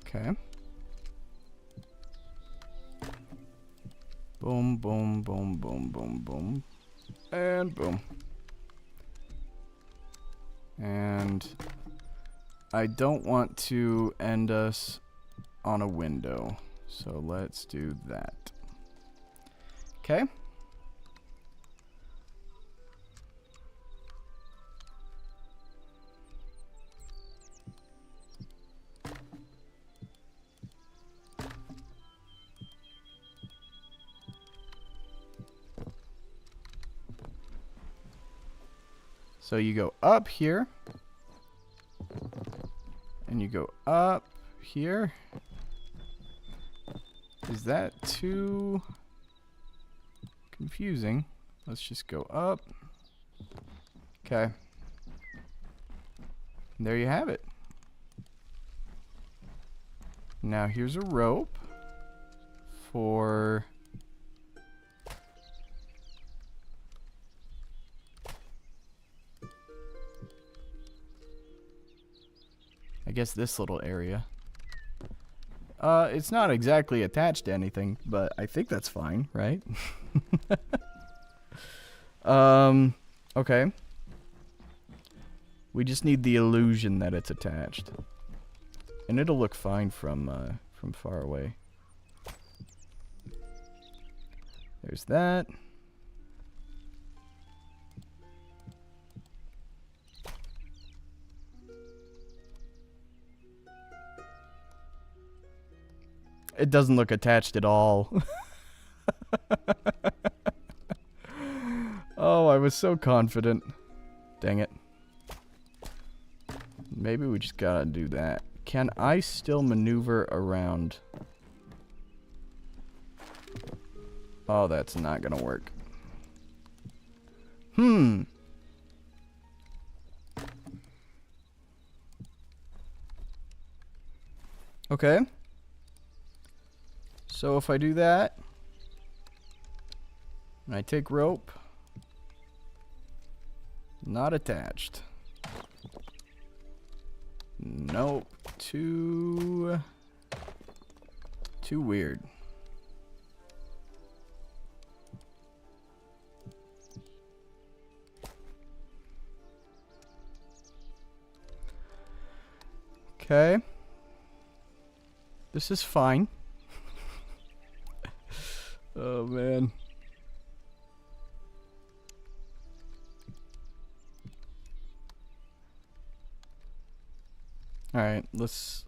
Okay. Boom, boom, boom, boom, boom, boom. And boom. And I don't want to end us on a window, so let's do that. Okay. So you go up here, and you go up here. Is that too confusing? Let's just go up. Okay. There you have it. Now here's a rope for... I guess this little area. It's not exactly attached to anything, but I think that's fine, right? Okay. We just need the illusion that it's attached. And it'll look fine from far away. There's that. It doesn't look attached at all. Oh, I was so confident. Dang it. Maybe we just gotta do that. Can I still maneuver around? Oh, that's not gonna work. Okay. So if I do that, and I take rope, not attached. Nope. Too weird. Okay. This is fine. Oh man. All right, let's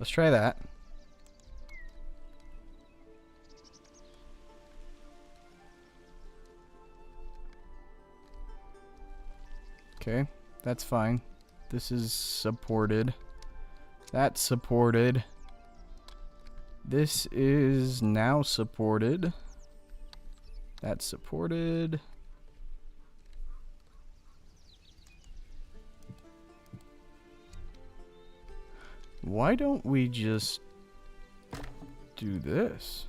try that. Okay, that's fine. This is supported. That's supported. This is now supported. That's supported. Why don't we just do this?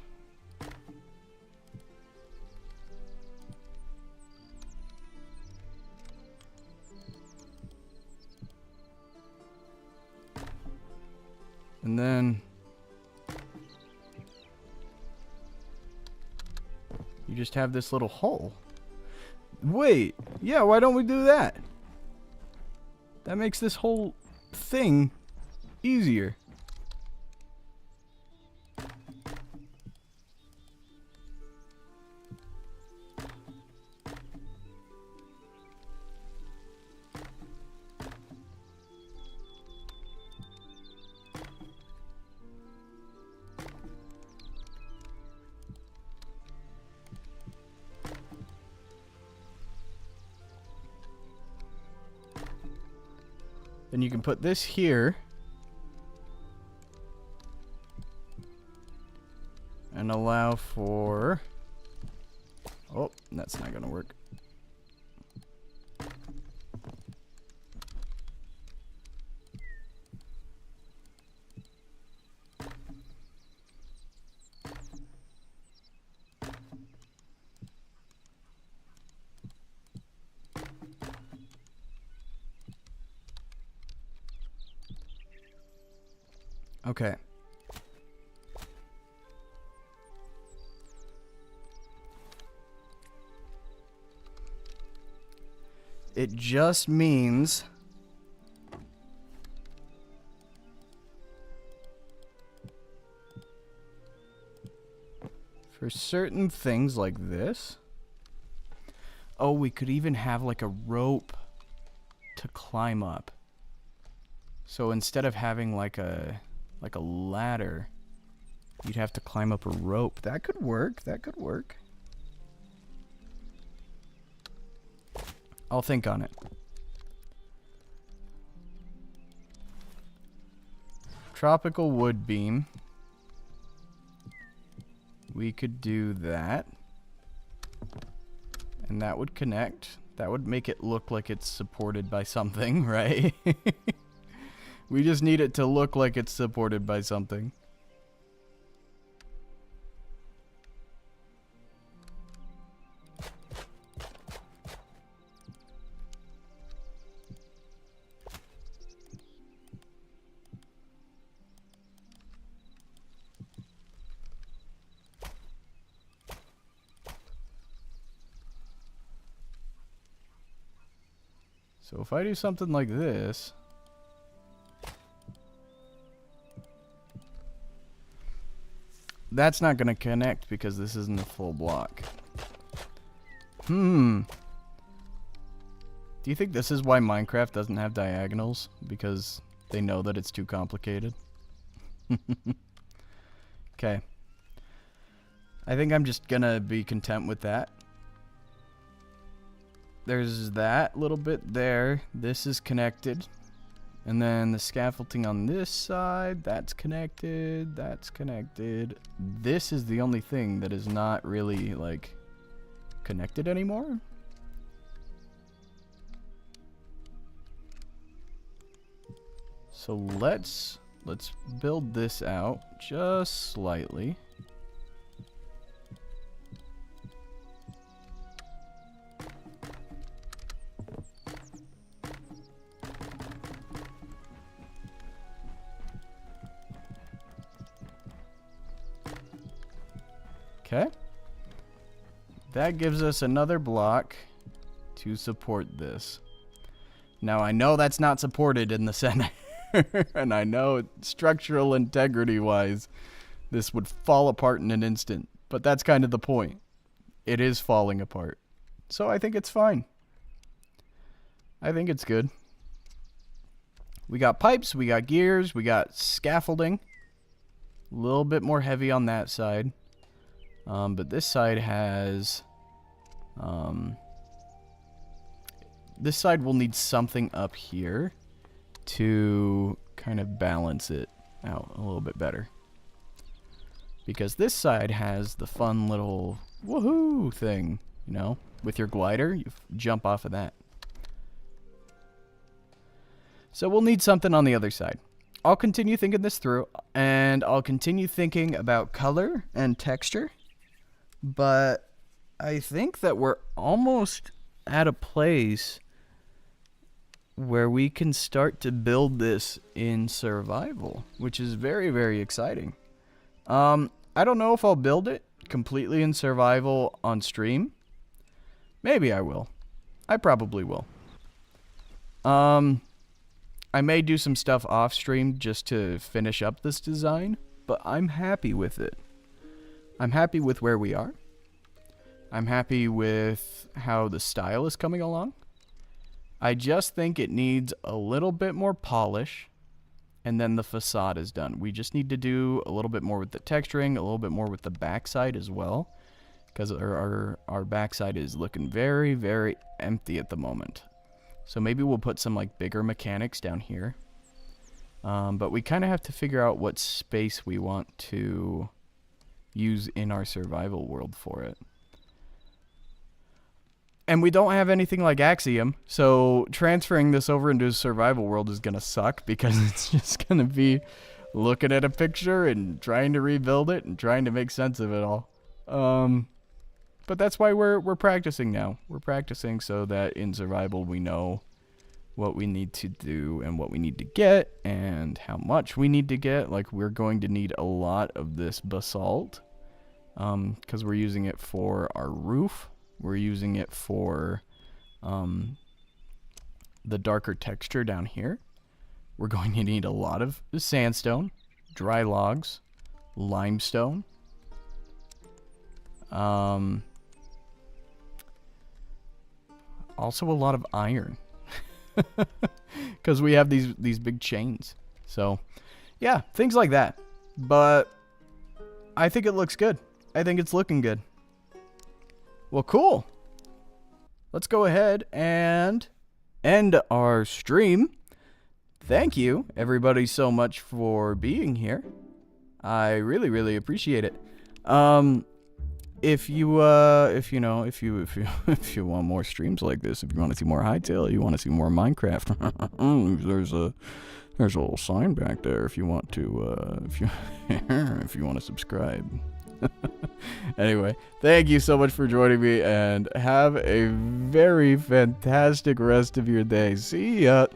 And then you just have this little hole. Wait, yeah, why don't we do that? That makes this whole thing easier. Then you can put this here. And allow for... Oh, that's not gonna work. Okay. It just means for certain things like this. Oh, we could even have like a rope to climb up. So instead of having like a ladder, you'd have to climb up a rope. That could work. That could work. I'll think on it. Tropical wood beam. We could do that. And that would connect. That would make it look like it's supported by something, right? We just need it to look like it's supported by something. So if I do something like this, that's not going to connect because this isn't a full block. Do you think this is why Minecraft doesn't have diagonals? Because they know that it's too complicated? Okay. I think I'm just going to be content with that. There's that little bit there. This is connected. And then the scaffolding on this side, that's connected, that's connected. This is the only thing that is not really, like, connected anymore. So let's build this out just slightly. Okay. That gives us another block to support this. Now I know that's not supported in the center. And I know structural integrity wise this would fall apart in an instant. But that's kind of the point. It is falling apart. So I think it's fine. I think it's good. We got pipes, we got gears, we got scaffolding. A little bit more heavy on that side. But this side has... this side will need something up here to kind of balance it out a little bit better. Because this side has the fun little woohoo thing, you know? With your glider, you jump off of that. So we'll need something on the other side. I'll continue thinking this through, and I'll continue thinking about color and texture. But I think that we're almost at a place where we can start to build this in survival, which is very, very exciting. I don't know if I'll build it completely in survival on stream. Maybe I will. I probably will. I may do some stuff off stream just to finish up this design, but I'm happy with it. I'm happy with where we are. I'm happy with how the style is coming along. I just think it needs a little bit more polish, and then the facade is done. We just need to do a little bit more with the texturing, a little bit more with the backside as well, because our backside is looking very, very empty at the moment. So maybe we'll put some like bigger mechanics down here. But we kind of have to figure out what space we want to use in our survival world for it. And we don't have anything like Axiom, so transferring this over into a survival world is going to suck because it's just going to be looking at a picture and trying to rebuild it and trying to make sense of it all. But that's why we're practicing now. We're practicing so that in survival we know what we need to do and what we need to get and how much we need to get. Like, we're going to need a lot of this basalt because we're using it for our roof. We're using it for the darker texture down here. We're going to need a lot of sandstone, dry logs, limestone. Also a lot of iron. Because we have these big chains. So, yeah, things like that. But I think it looks good. I think it's looking good. Well, cool. Let's go ahead and end our stream. Thank you, everybody, so much for being here. I really, really appreciate it. If you if you want more streams like this, if you want to see more Hytale, you want to see more Minecraft, there's a little sign back there if you want to if you want to subscribe. Anyway, thank you so much for joining me, and have a very fantastic rest of your day. See ya.